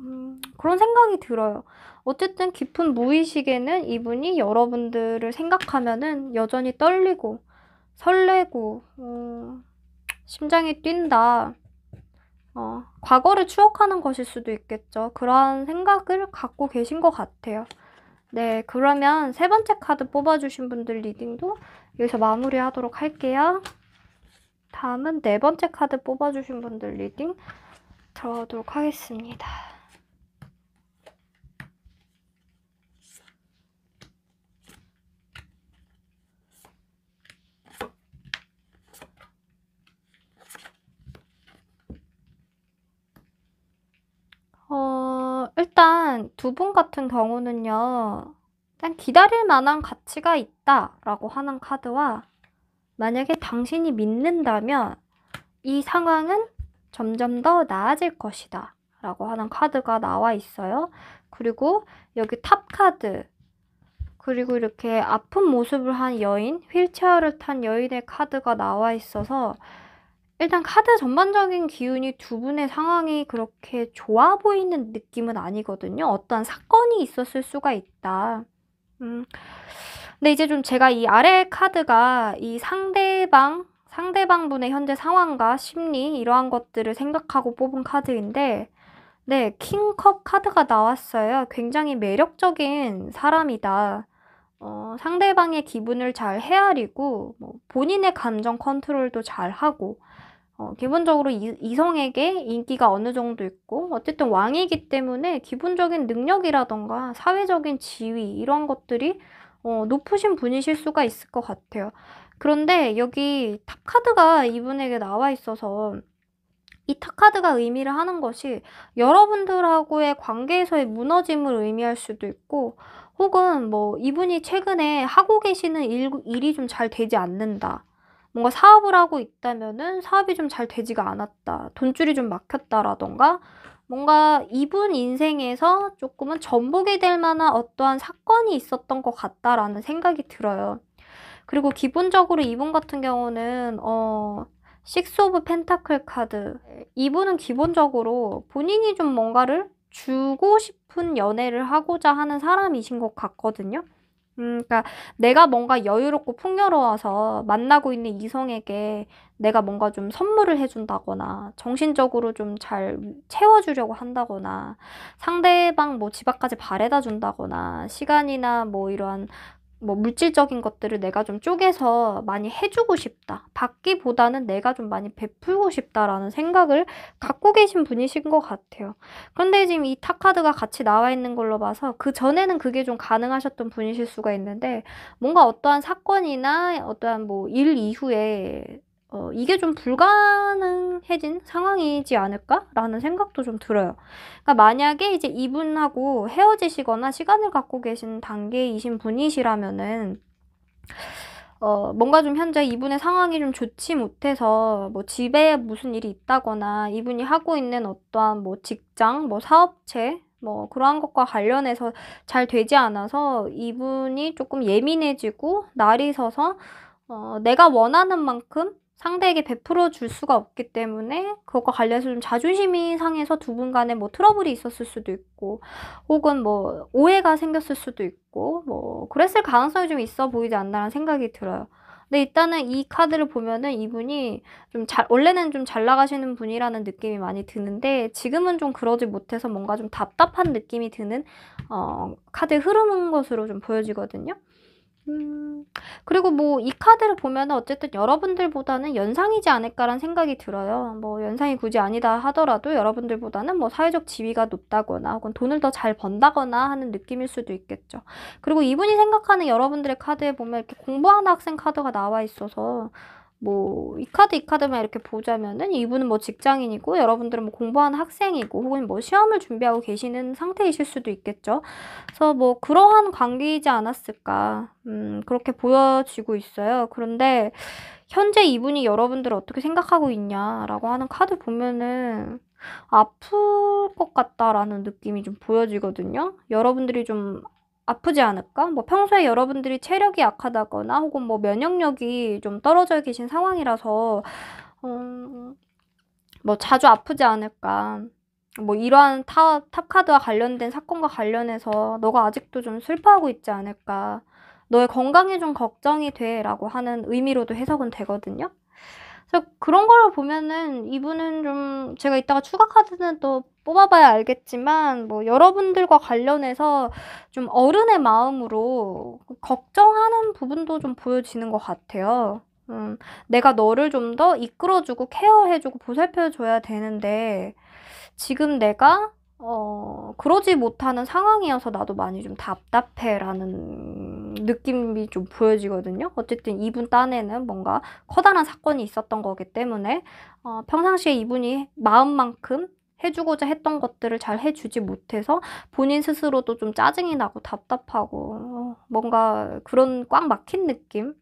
그런 생각이 들어요. 어쨌든 깊은 무의식에는 이분이 여러분들을 생각하면은 여전히 떨리고 설레고 심장이 뛴다. 과거를 추억하는 것일 수도 있겠죠. 그런 생각을 갖고 계신 것 같아요. 네, 그러면 세 번째 카드 뽑아주신 분들 리딩도 여기서 마무리하도록 할게요. 다음은 네 번째 카드 뽑아주신 분들 리딩 들어가도록 하겠습니다. 일단 두 분 같은 경우는요. 일단 기다릴 만한 가치가 있다라고 하는 카드와 만약에 당신이 믿는다면 이 상황은 점점 더 나아질 것이다 라고 하는 카드가 나와 있어요. 그리고 여기 탑 카드, 그리고 이렇게 아픈 모습을 한 여인, 휠체어를 탄 여인의 카드가 나와 있어서 일단 카드 전반적인 기운이 두 분의 상황이 그렇게 좋아 보이는 느낌은 아니거든요. 어떠한 사건이 있었을 수가 있다. 근데 이제 좀 제가 이 아래 카드가 이 상대방분의 현재 상황과 심리 이러한 것들을 생각하고 뽑은 카드인데, 네, 킹컵 카드가 나왔어요. 굉장히 매력적인 사람이다. 상대방의 기분을 잘 헤아리고 본인의 감정 컨트롤도 잘 하고 기본적으로 이성에게 인기가 어느 정도 있고 어쨌든 왕이기 때문에 기본적인 능력이라던가 사회적인 지위 이런 것들이 높으신 분이실 수가 있을 것 같아요. 그런데 여기 탑 카드가 이분에게 나와 있어서 이 탑 카드가 의미를 하는 것이 여러분들하고의 관계에서의 무너짐을 의미할 수도 있고, 혹은 뭐 이분이 최근에 하고 계시는 일이 좀 잘 되지 않는다. 뭔가 사업을 하고 있다면은 사업이 좀 잘 되지가 않았다. 돈줄이 좀 막혔다라던가 뭔가 이분 인생에서 조금은 전복이 될 만한 어떠한 사건이 있었던 것 같다라는 생각이 들어요. 그리고 기본적으로 이분 같은 경우는 식스 오브 펜타클 카드. 이분은 기본적으로 본인이 좀 뭔가를 주고 싶은 연애를 하고자 하는 사람이신 것 같거든요. 그러니까 내가 뭔가 여유롭고 풍요로워서 만나고 있는 이성에게 내가 뭔가 좀 선물을 해준다거나 정신적으로 좀 잘 채워주려고 한다거나 상대방 뭐 집 앞까지 바래다 준다거나 시간이나 뭐 이러한 뭐 물질적인 것들을 내가 좀 쪼개서 많이 해주고 싶다. 받기보다는 내가 좀 많이 베풀고 싶다라는 생각을 갖고 계신 분이신 것 같아요. 그런데 지금 이 탑 카드가 같이 나와 있는 걸로 봐서 그 전에는 그게 좀 가능하셨던 분이실 수가 있는데 뭔가 어떠한 사건이나 어떠한 뭐 일 이후에 이게 좀 불가능해진 상황이지 않을까라는 생각도 좀 들어요. 그러니까 만약에 이제 이분하고 헤어지시거나 시간을 갖고 계신 단계이신 분이시라면은 뭔가 좀 현재 이분의 상황이 좀 좋지 못해서 뭐 집에 무슨 일이 있다거나 이분이 하고 있는 어떠한 뭐 직장, 뭐 사업체 뭐 그러한 것과 관련해서 잘 되지 않아서 이분이 조금 예민해지고 날이 서서 내가 원하는 만큼 상대에게 베풀어 줄 수가 없기 때문에 그것과 관련해서 좀 자존심이 상해서 두 분 간에 뭐 트러블이 있었을 수도 있고 혹은 뭐 오해가 생겼을 수도 있고 뭐 그랬을 가능성이 좀 있어 보이지 않나라는 생각이 들어요. 근데 일단은 이 카드를 보면은 이분이 원래는 좀 잘 나가시는 분이라는 느낌이 많이 드는데 지금은 좀 그러지 못해서 뭔가 좀 답답한 느낌이 드는 카드의 흐름인 것으로 좀 보여지거든요. 그리고 뭐 이 카드를 보면은 어쨌든 여러분들보다는 연상이지 않을까라는 생각이 들어요. 뭐 연상이 굳이 아니다 하더라도 여러분들보다는 뭐 사회적 지위가 높다거나 혹은 돈을 더 잘 번다거나 하는 느낌일 수도 있겠죠. 그리고 이분이 생각하는 여러분들의 카드에 보면 이렇게 공부하는 학생 카드가 나와 있어서 뭐 이 카드만 이렇게 보자면은 이분은 뭐 직장인이고 여러분들은 뭐 공부하는 학생이고 혹은 뭐 시험을 준비하고 계시는 상태이실 수도 있겠죠. 그래서 뭐 그러한 관계이지 않았을까 그렇게 보여지고 있어요. 그런데 현재 이분이 여러분들을 어떻게 생각하고 있냐라고 하는 카드 보면은 아플 것 같다라는 느낌이 좀 보여지거든요. 여러분들이 좀 아프지 않을까? 뭐 평소에 여러분들이 체력이 약하다거나 혹은 뭐 면역력이 좀 떨어져 계신 상황이라서 뭐 자주 아프지 않을까? 뭐 이러한 탑카드와 관련된 사건과 관련해서 너가 아직도 좀 슬퍼하고 있지 않을까? 너의 건강이 좀 걱정이 돼 라고 하는 의미로도 해석은 되거든요. 그래서 그런 걸 보면은 이분은 좀 제가 이따가 추가 카드는 또 뽑아봐야 알겠지만 뭐 여러분들과 관련해서 좀 어른의 마음으로 걱정하는 부분도 좀 보여지는 것 같아요. 내가 너를 좀 더 이끌어주고 케어해주고 보살펴줘야 되는데 지금 내가 그러지 못하는 상황이어서 나도 많이 좀 답답해라는 느낌이 좀 보여지거든요. 어쨌든 이분 딴에는 뭔가 커다란 사건이 있었던 거기 때문에 평상시에 이분이 마음만큼 해주고자 했던 것들을 잘 해주지 못해서 본인 스스로도 좀 짜증이 나고 답답하고 뭔가 그런 꽉 막힌 느낌?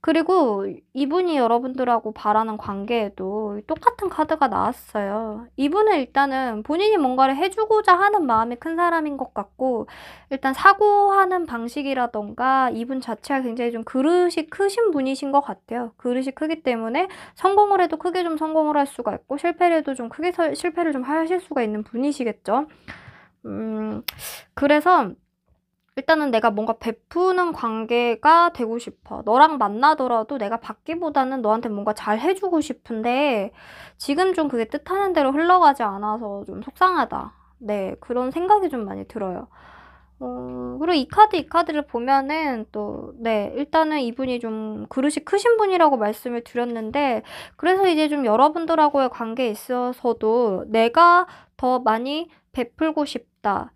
그리고 이분이 여러분들하고 바라는 관계에도 똑같은 카드가 나왔어요. 이분은 일단은 본인이 뭔가를 해주고자 하는 마음이 큰 사람인 것 같고 일단 사고하는 방식이라던가 이분 자체가 굉장히 좀 그릇이 크신 분이신 것 같아요. 그릇이 크기 때문에 성공을 해도 크게 좀 성공을 할 수가 있고 실패를 해도 좀 크게 실패를 좀 하실 수가 있는 분이시겠죠. 그래서 일단은 내가 뭔가 베푸는 관계가 되고 싶어. 너랑 만나더라도 내가 받기보다는 너한테 뭔가 잘 해주고 싶은데 지금 좀 그게 뜻하는 대로 흘러가지 않아서 좀 속상하다. 네, 그런 생각이 좀 많이 들어요. 그리고 이 카드를 보면은 또, 네, 일단은 이분이 좀 그릇이 크신 분이라고 말씀을 드렸는데, 그래서 이제 좀 여러분들하고의 관계에 있어서도 내가 더 많이 베풀고 싶다.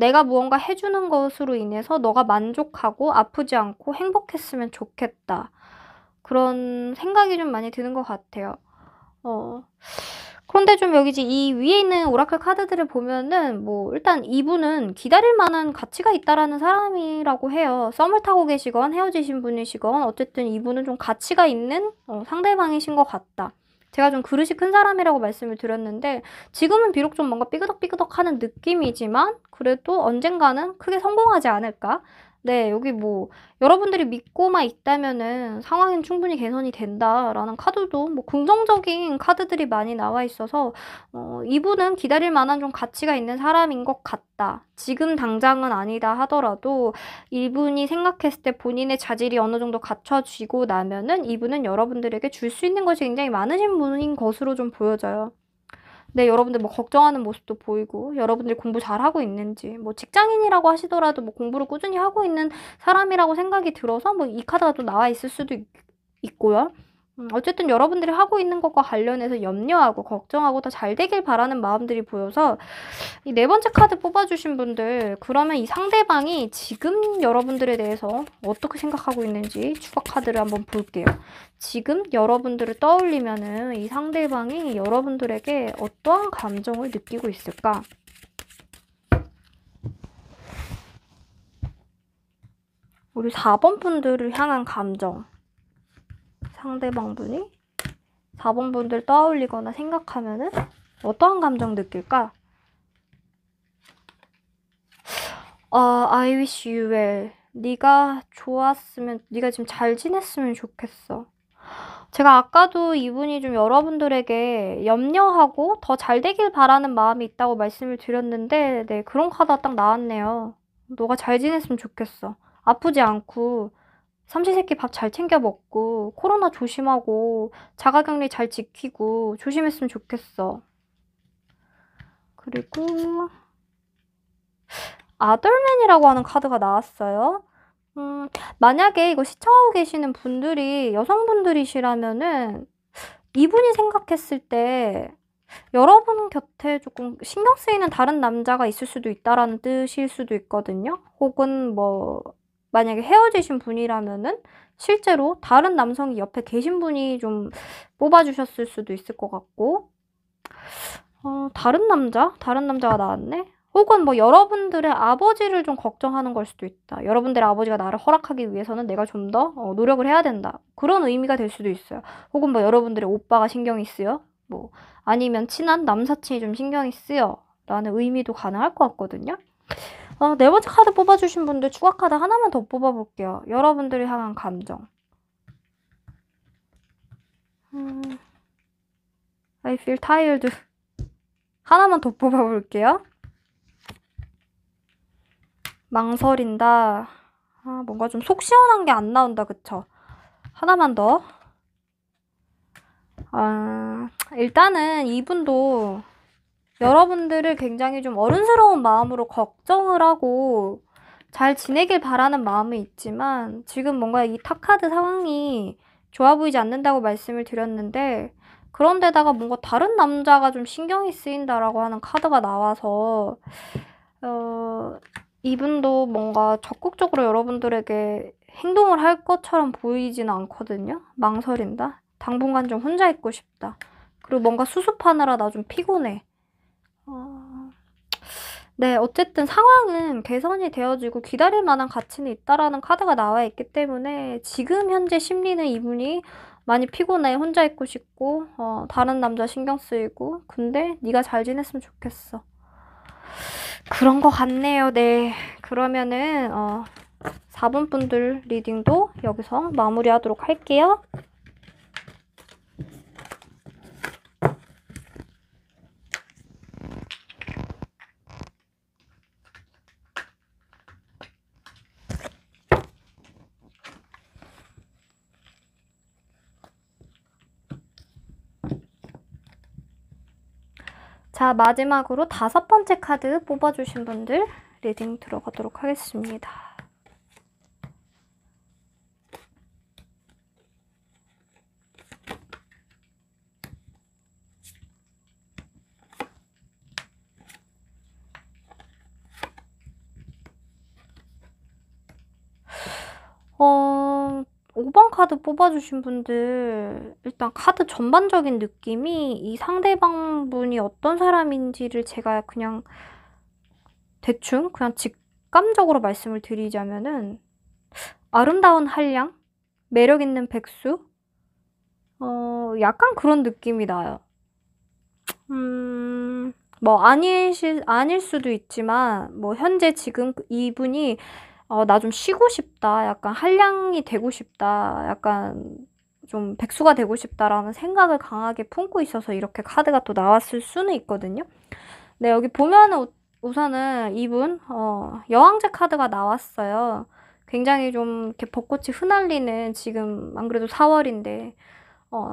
내가 무언가 해주는 것으로 인해서 너가 만족하고 아프지 않고 행복했으면 좋겠다. 그런 생각이 좀 많이 드는 것 같아요. 그런데 좀 여기 이 위에 있는 오라클 카드들을 보면은 뭐 일단 이분은 기다릴 만한 가치가 있다라는 사람이라고 해요. 썸을 타고 계시건 헤어지신 분이시건 어쨌든 이분은 좀 가치가 있는 상대방이신 것 같다. 제가 좀 그릇이 큰 사람이라고 말씀을 드렸는데 지금은 비록 좀 뭔가 삐그덕삐그덕하는 느낌이지만 그래도 언젠가는 크게 성공하지 않을까? 네, 여기 뭐 여러분들이 믿고만 있다면은 상황은 충분히 개선이 된다라는 카드도 뭐 긍정적인 카드들이 많이 나와 있어서 이분은 기다릴 만한 좀 가치가 있는 사람인 것 같다. 지금 당장은 아니다 하더라도 이분이 생각했을 때 본인의 자질이 어느 정도 갖춰지고 나면은 이분은 여러분들에게 줄 수 있는 것이 굉장히 많으신 분인 것으로 좀 보여져요. 네, 여러분들 뭐 걱정하는 모습도 보이고, 여러분들 공부 잘하고 있는지, 뭐 직장인이라고 하시더라도 뭐 공부를 꾸준히 하고 있는 사람이라고 생각이 들어서 뭐 이 카드가 또 나와 있을 수도 있고요. 어쨌든 여러분들이 하고 있는 것과 관련해서 염려하고 걱정하고 더 잘 되길 바라는 마음들이 보여서 이 네 번째 카드 뽑아주신 분들 그러면 이 상대방이 지금 여러분들에 대해서 어떻게 생각하고 있는지 추가 카드를 한번 볼게요. 지금 여러분들을 떠올리면은 이 상대방이 여러분들에게 어떠한 감정을 느끼고 있을까? 우리 4번 분들을 향한 감정. 상대방 분이 4번 분들 떠올리거나 생각하면은 어떠한 감정 느낄까? I wish you well. 네가 좋았으면, 네가 지금 잘 지냈으면 좋겠어. 제가 아까도 이분이 좀 여러분들에게 염려하고 더 잘 되길 바라는 마음이 있다고 말씀을 드렸는데, 네, 그런 카드가 딱 나왔네요. 너가 잘 지냈으면 좋겠어. 아프지 않고, 삼시세끼 밥 잘 챙겨 먹고, 코로나 조심하고, 자가격리 잘 지키고, 조심했으면 좋겠어. 그리고, 아덜맨이라고 하는 카드가 나왔어요. 만약에 이거 시청하고 계시는 분들이 여성분들이시라면은 이분이 생각했을 때 여러분 곁에 조금 신경 쓰이는 다른 남자가 있을 수도 있다라는 뜻일 수도 있거든요. 혹은 뭐 만약에 헤어지신 분이라면은 실제로 다른 남성이 옆에 계신 분이 좀 뽑아주셨을 수도 있을 것 같고, 다른 남자? 다른 남자가 나왔네? 혹은 뭐 여러분들의 아버지를 좀 걱정하는 걸 수도 있다. 여러분들의 아버지가 나를 허락하기 위해서는 내가 좀 더 노력을 해야 된다. 그런 의미가 될 수도 있어요. 혹은 뭐 여러분들의 오빠가 신경이 쓰여? 뭐 아니면 친한 남사친이 좀 신경이 쓰여? 라는 의미도 가능할 것 같거든요. 네 번째 카드 뽑아주신 분들 추가 카드 하나만 더 뽑아볼게요. 여러분들이 향한 감정. I feel tired. 하나만 더 뽑아볼게요. 망설인다. 뭔가 좀 속 시원한 게 안 나온다, 그쵸? 하나만 더. 일단은 이분도 여러분들을 굉장히 좀 어른스러운 마음으로 걱정을 하고 잘 지내길 바라는 마음이 있지만 지금 뭔가 이 탑카드 상황이 좋아 보이지 않는다고 말씀을 드렸는데 그런데다가 뭔가 다른 남자가 좀 신경이 쓰인다라고 하는 카드가 나와서 이분도 뭔가 적극적으로 여러분들에게 행동을 할 것처럼 보이지는 않거든요. 망설인다. 당분간 좀 혼자 있고 싶다. 그리고 뭔가 수습하느라 나 좀 피곤해. 네, 어쨌든 상황은 개선이 되어지고 기다릴 만한 가치는 있다라는 카드가 나와 있기 때문에 지금 현재 심리는 이분이 많이 피곤해. 혼자 있고 싶고 다른 남자 신경 쓰이고 근데 네가 잘 지냈으면 좋겠어. 그런 거 같네요. 네, 그러면은 4번 분들 리딩도 여기서 마무리하도록 할게요. 자, 마지막으로 5번째 카드 뽑아주신 분들 리딩 들어가도록 하겠습니다. 어, 5번 카드 뽑아주신 분들 일단 카드 전반적인 느낌이 이 상대방 분이 어떤 사람인지를 제가 그냥 대충 그냥 직감적으로 말씀을 드리자면은 아름다운 한량? 매력 있는 백수? 약간 그런 느낌이 나요. 뭐 아닐 수도 있지만 뭐 현재 지금 이분이 나 좀 쉬고 싶다. 약간 한량이 되고 싶다. 약간 좀 백수가 되고 싶다라는 생각을 강하게 품고 있어서 이렇게 카드가 또 나왔을 수는 있거든요. 네, 여기 보면은 우선은 이분 여왕제 카드가 나왔어요. 굉장히 좀 이렇게 벚꽃이 흩날리는 지금 안 그래도 4월인데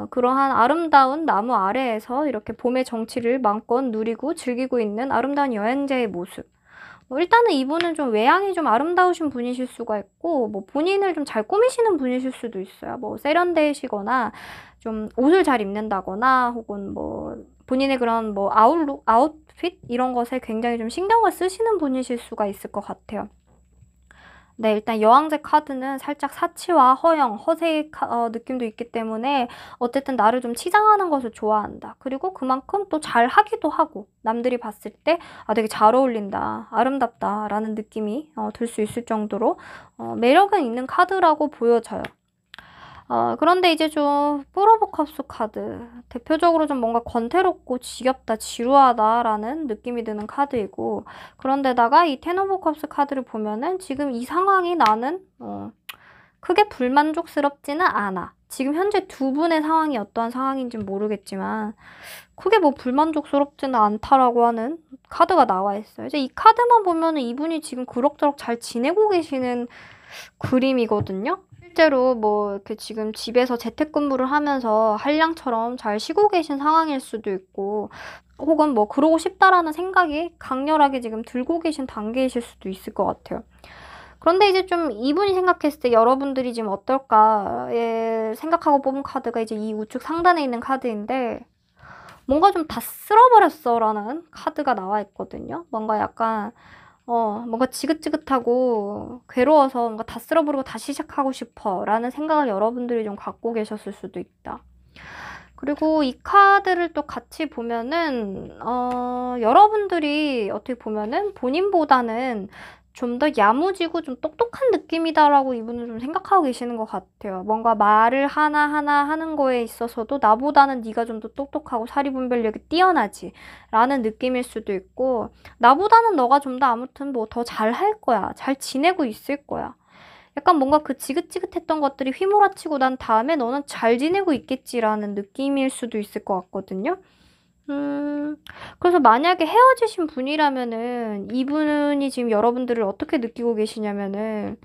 그러한 아름다운 나무 아래에서 이렇게 봄의 정취를 마음껏 누리고 즐기고 있는 아름다운 여행자의 모습. 일단은 이분은 좀 외향이 좀 아름다우신 분이실 수가 있고, 뭐 본인을 좀 잘 꾸미시는 분이실 수도 있어요. 뭐 세련되시거나, 좀 옷을 잘 입는다거나, 혹은 뭐 본인의 그런 뭐 아웃핏? 이런 것에 굉장히 좀 신경을 쓰시는 분이실 수가 있을 것 같아요. 네, 일단 여왕제 카드는 살짝 사치와 허영, 허세의 느낌도 있기 때문에 어쨌든 나를 좀 치장하는 것을 좋아한다. 그리고 그만큼 또 잘하기도 하고 남들이 봤을 때 되게 잘 어울린다, 아름답다 라는 느낌이 들 수 있을 정도로 매력은 있는 카드라고 보여져요. 그런데 이제 좀 프로보캅스 카드 대표적으로 좀 뭔가 권태롭고 지겹다, 지루하다라는 느낌이 드는 카드이고 그런데다가 이 텐 오브 컵스 카드를 보면은 지금 이 상황이 나는 크게 불만족스럽지는 않아. 지금 현재 두 분의 상황이 어떠한 상황인지는 모르겠지만 크게 뭐 불만족스럽지는 않다라고 하는 카드가 나와 있어요. 이제 이 카드만 보면은 이분이 지금 그럭저럭 잘 지내고 계시는 그림이거든요. 실제로 뭐 이렇게 지금 집에서 재택근무를 하면서 한량처럼 잘 쉬고 계신 상황일 수도 있고 혹은 뭐 그러고 싶다라는 생각이 강렬하게 지금 들고 계신 단계이실 수도 있을 것 같아요. 그런데 이제 좀 이분이 생각했을 때 여러분들이 지금 어떨까 생각하고 뽑은 카드가 이제 이 우측 상단에 있는 카드인데, 뭔가 좀 다 쓸어버렸어 라는 카드가 나와 있거든요. 뭔가 약간 뭔가 지긋지긋하고 괴로워서 뭔가 다 쓸어버리고 다시 시작하고 싶어 라는 생각을 여러분들이 좀 갖고 계셨을 수도 있다. 그리고 이 카드를 또 같이 보면은 여러분들이 어떻게 보면은 본인보다는 좀 더 야무지고 좀 똑똑한 느낌이다라고 이분은 좀 생각하고 계시는 것 같아요. 뭔가 말을 하나하나 하는 거에 있어서도 나보다는 네가 좀 더 똑똑하고 사리분별력이 뛰어나지 라는 느낌일 수도 있고, 나보다는 너가 좀 더 아무튼 뭐 더 잘할 거야. 잘 지내고 있을 거야. 약간 뭔가 그 지긋지긋했던 것들이 휘몰아치고 난 다음에 너는 잘 지내고 있겠지라는 느낌일 수도 있을 것 같거든요. 그래서 만약에 헤어지신 분이라면은 이분이 지금 여러분들을 어떻게 느끼고 계시냐면은,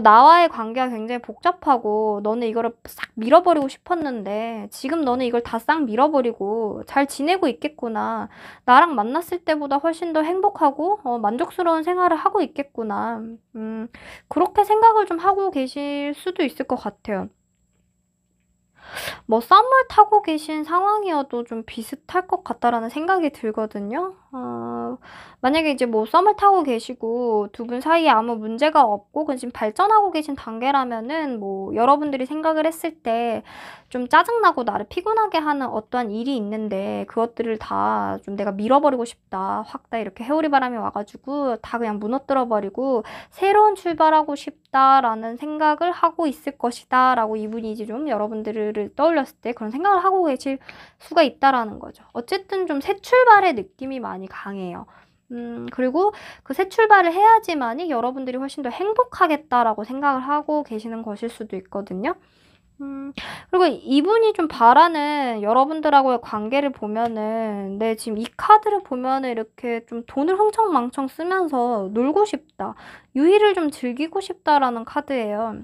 나와의 관계가 굉장히 복잡하고 너는 이거를 싹 밀어버리고 싶었는데 지금 너는 이걸 다 싹 밀어버리고 잘 지내고 있겠구나. 나랑 만났을 때보다 훨씬 더 행복하고 만족스러운 생활을 하고 있겠구나. 그렇게 생각을 좀 하고 계실 수도 있을 것 같아요. 뭐 썸을 타고 계신 상황이어도 좀 비슷할 것 같다라는 생각이 들거든요. 만약에 이제 뭐 썸을 타고 계시고 두 분 사이에 아무 문제가 없고 그냥 지금 발전하고 계신 단계라면은, 뭐 여러분들이 생각을 했을 때 좀 짜증나고 나를 피곤하게 하는 어떠한 일이 있는데 그것들을 다 좀 내가 밀어버리고 싶다. 확 다 이렇게 해오리 바람이 와가지고 다 그냥 무너뜨려 버리고 새로운 출발하고 싶다라는 생각을 하고 있을 것이다 라고 이분이 이제 좀 여러분들을 떠올렸을 때 그런 생각을 하고 계실 수가 있다라는 거죠. 어쨌든 좀 새 출발의 느낌이 많이 강해요. 그리고 그 새 출발을 해야지만이 여러분들이 훨씬 더 행복하겠다라고 생각을 하고 계시는 것일 수도 있거든요. 그리고 이분이 좀 바라는 여러분들하고의 관계를 보면은, 네, 지금 이 카드를 보면은 이렇게 좀 돈을 흥청망청 쓰면서 놀고 싶다. 유희를 좀 즐기고 싶다라는 카드예요.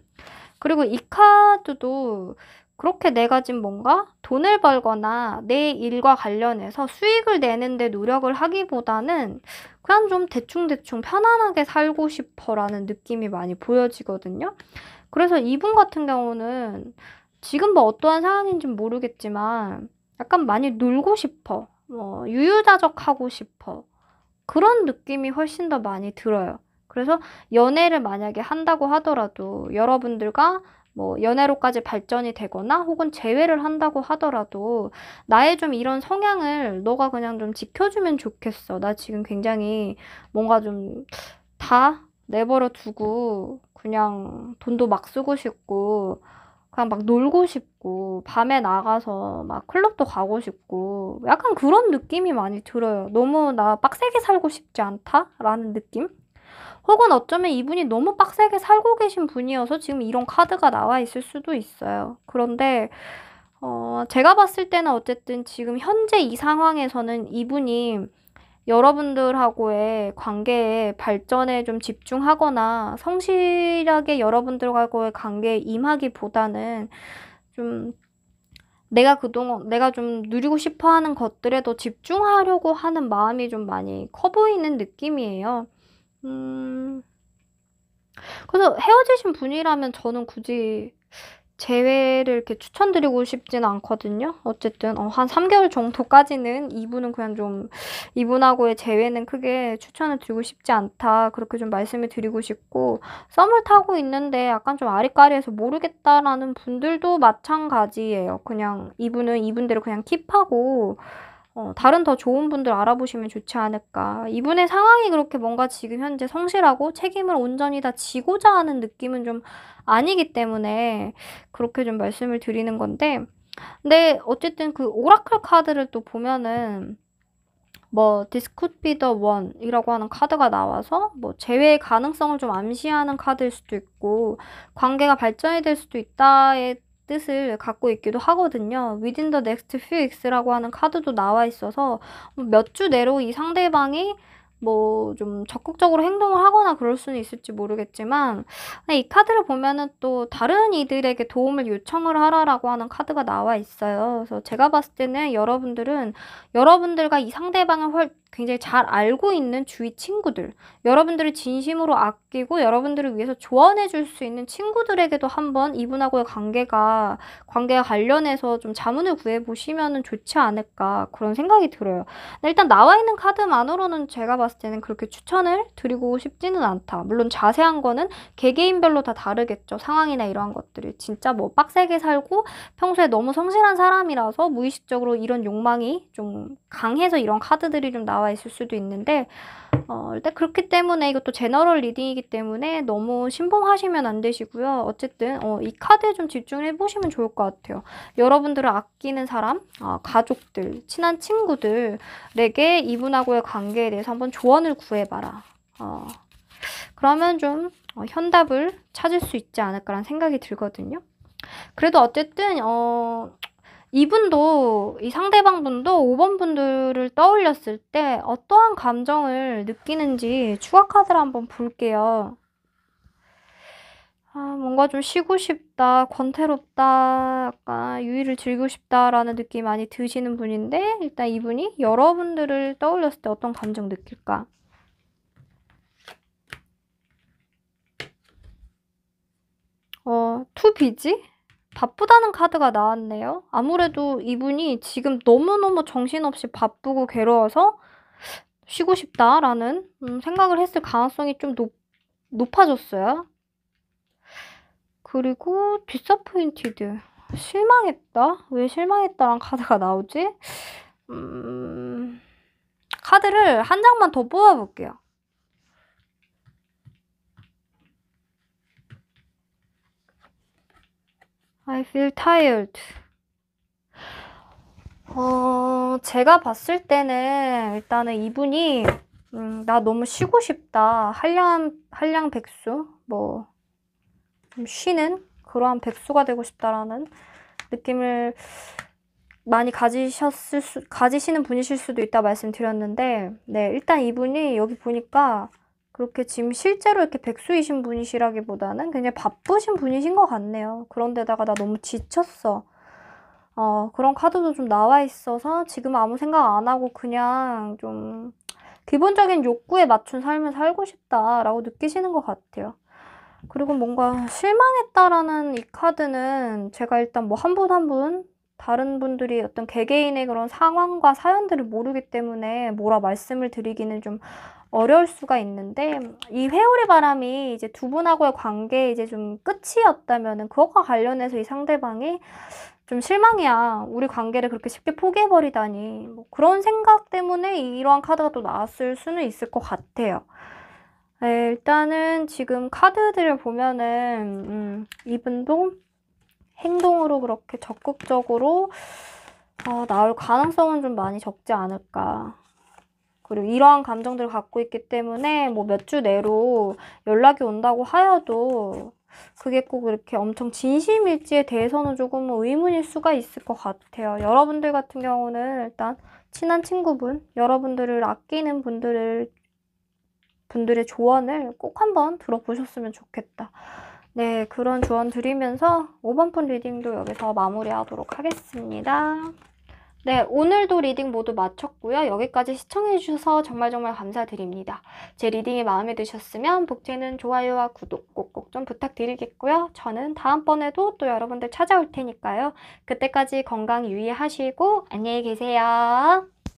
그리고 이 카드도 그렇게 내가 지금 뭔가 돈을 벌거나 내 일과 관련해서 수익을 내는데 노력을 하기보다는 그냥 좀 대충대충 편안하게 살고 싶어라는 느낌이 많이 보여지거든요. 그래서 이분 같은 경우는 지금 뭐 어떠한 상황인지는 모르겠지만 약간 많이 놀고 싶어. 유유자적하고 싶어. 그런 느낌이 훨씬 더 많이 들어요. 그래서 연애를 만약에 한다고 하더라도 여러분들과 뭐 연애로까지 발전이 되거나 혹은 재회를 한다고 하더라도 나의 좀 이런 성향을 너가 그냥 좀 지켜주면 좋겠어. 나 지금 굉장히 뭔가 좀 다 내버려 두고 그냥 돈도 막 쓰고 싶고 그냥 막 놀고 싶고 밤에 나가서 막 클럽도 가고 싶고 약간 그런 느낌이 많이 들어요. 너무 나 빡세게 살고 싶지 않다라는 느낌? 혹은 어쩌면 이분이 너무 빡세게 살고 계신 분이어서 지금 이런 카드가 나와 있을 수도 있어요. 그런데 제가 봤을 때는 어쨌든 지금 현재 이 상황에서는 이분이 여러분들하고의 관계의 발전에 좀 집중하거나 성실하게 여러분들과의 관계에 임하기보다는 좀 내가 좀 누리고 싶어 하는 것들에 더 집중하려고 하는 마음이 좀 많이 커 보이는 느낌이에요. 그래서 헤어지신 분이라면 저는 굳이 재회를 이렇게 추천드리고 싶지는 않거든요. 어쨌든 한 3개월 정도까지는 이분은 그냥 좀 이분하고의 재회는 크게 추천을 드리고 싶지 않다. 그렇게 좀 말씀을 드리고 싶고, 썸을 타고 있는데 약간 좀 아리까리해서 모르겠다라는 분들도 마찬가지예요. 그냥 이분은 이분대로 그냥 킵하고 다른 더 좋은 분들 알아보시면 좋지 않을까. 이분의 상황이 그렇게 뭔가 지금 현재 성실하고 책임을 온전히 다 지고자 하는 느낌은 좀 아니기 때문에 그렇게 좀 말씀을 드리는 건데, 근데 어쨌든 그 오라클 카드를 또 보면은 뭐 This could be the one 이라고 하는 카드가 나와서 뭐 재회의 가능성을 좀 암시하는 카드일 수도 있고 관계가 발전이 될 수도 있다의 뜻을 갖고 있기도 하거든요. Within the next few weeks라고 하는 카드도 나와 있어서 몇 주 내로 이 상대방이 뭐 좀 적극적으로 행동을 하거나 그럴 수는 있을지 모르겠지만 이 카드를 보면은 또 다른 이들에게 도움을 요청을 하라라고 하는 카드가 나와 있어요. 그래서 제가 봤을 때는 여러분들은 여러분들과 이 상대방을 굉장히 잘 알고 있는 주위 친구들, 여러분들을 진심으로 아끼고 여러분들을 위해서 조언해 줄 수 있는 친구들에게도 한번 이분하고의 관계와 관련해서 좀 자문을 구해보시면 좋지 않을까 그런 생각이 들어요. 일단 나와 있는 카드만으로는 제가 봤을 때는 그렇게 추천을 드리고 싶지는 않다. 물론 자세한 거는 개개인별로 다 다르겠죠. 상황이나 이러한 것들이. 진짜 뭐 빡세게 살고 평소에 너무 성실한 사람이라서 무의식적으로 이런 욕망이 좀 강해서 이런 카드들이 좀 나와 있을 수도 있는데 일단 그렇기 때문에 이것도 제너럴 리딩이기 때문에 너무 신봉하시면 안 되시고요. 어쨌든 이 카드에 좀 집중을 해보시면 좋을 것 같아요. 여러분들을 아끼는 사람, 가족들, 친한 친구들에게 이분하고의 관계에 대해서 한번 조언을 구해봐라. 그러면 좀 현답을 찾을 수 있지 않을까라는 생각이 들거든요. 그래도 어쨌든 이분도, 이 상대방 분도 5번 분들을 떠올렸을 때 어떠한 감정을 느끼는지 추가 카드를 한번 볼게요. 뭔가 좀 쉬고 싶다, 권태롭다, 약간 유의를 즐기고 싶다라는 느낌이 많이 드시는 분인데 일단 이분이 여러분들을 떠올렸을 때 어떤 감정 느낄까? 투비지? 바쁘다는 카드가 나왔네요. 아무래도 이분이 지금 너무너무 정신없이 바쁘고 괴로워서 쉬고 싶다라는 생각을 했을 가능성이 좀 높아졌어요. 그리고 디서포인티드. 실망했다? 왜 실망했다란 카드가 나오지? 카드를 한 장만 더 뽑아볼게요. I feel tired. 제가 봤을 때는 일단은 이분이 나 너무 쉬고 싶다. 한량 백수? 뭐 좀 쉬는 그러한 백수가 되고 싶다라는 느낌을 많이 가지시는 분이실 수도 있다 말씀드렸는데 네, 일단 이분이 여기 보니까 그렇게 지금 실제로 이렇게 백수이신 분이시라기보다는 굉장히 바쁘신 분이신 것 같네요. 그런데다가 나 너무 지쳤어. 그런 카드도 좀 나와 있어서 지금 아무 생각 안 하고 그냥 좀 기본적인 욕구에 맞춘 삶을 살고 싶다라고 느끼시는 것 같아요. 그리고 뭔가 실망했다라는 이 카드는 제가 일단 뭐 한 분 한 분 다른 분들이 어떤 개개인의 그런 상황과 사연들을 모르기 때문에 뭐라 말씀을 드리기는 좀 어려울 수가 있는데 이 회오리 바람이 이제 두 분하고의 관계에 이제 좀 끝이었다면은 그것과 관련해서 이 상대방이 좀 실망이야. 우리 관계를 그렇게 쉽게 포기해버리다니. 뭐 그런 생각 때문에 이러한 카드가 또 나왔을 수는 있을 것 같아요. 네, 일단은 지금 카드들을 보면은 이분도 행동으로 그렇게 적극적으로 나올 가능성은 좀 많이 적지 않을까. 그리고 이러한 감정들을 갖고 있기 때문에 뭐 몇 주 내로 연락이 온다고 하여도 그게 꼭 이렇게 엄청 진심일지에 대해서는 조금 의문일 수가 있을 것 같아요. 여러분들 같은 경우는 일단 친한 친구분, 여러분들을 아끼는 분들의 조언을 꼭 한번 들어보셨으면 좋겠다. 네, 그런 조언 드리면서 5번 분 리딩도 여기서 마무리하도록 하겠습니다. 네, 오늘도 리딩 모두 마쳤고요. 여기까지 시청해주셔서 정말 감사드립니다. 제 리딩이 마음에 드셨으면 복제는 좋아요와 구독 꼭꼭 좀 부탁드리겠고요. 저는 다음번에도 또 여러분들 찾아올 테니까요. 그때까지 건강 유의하시고 안녕히 계세요.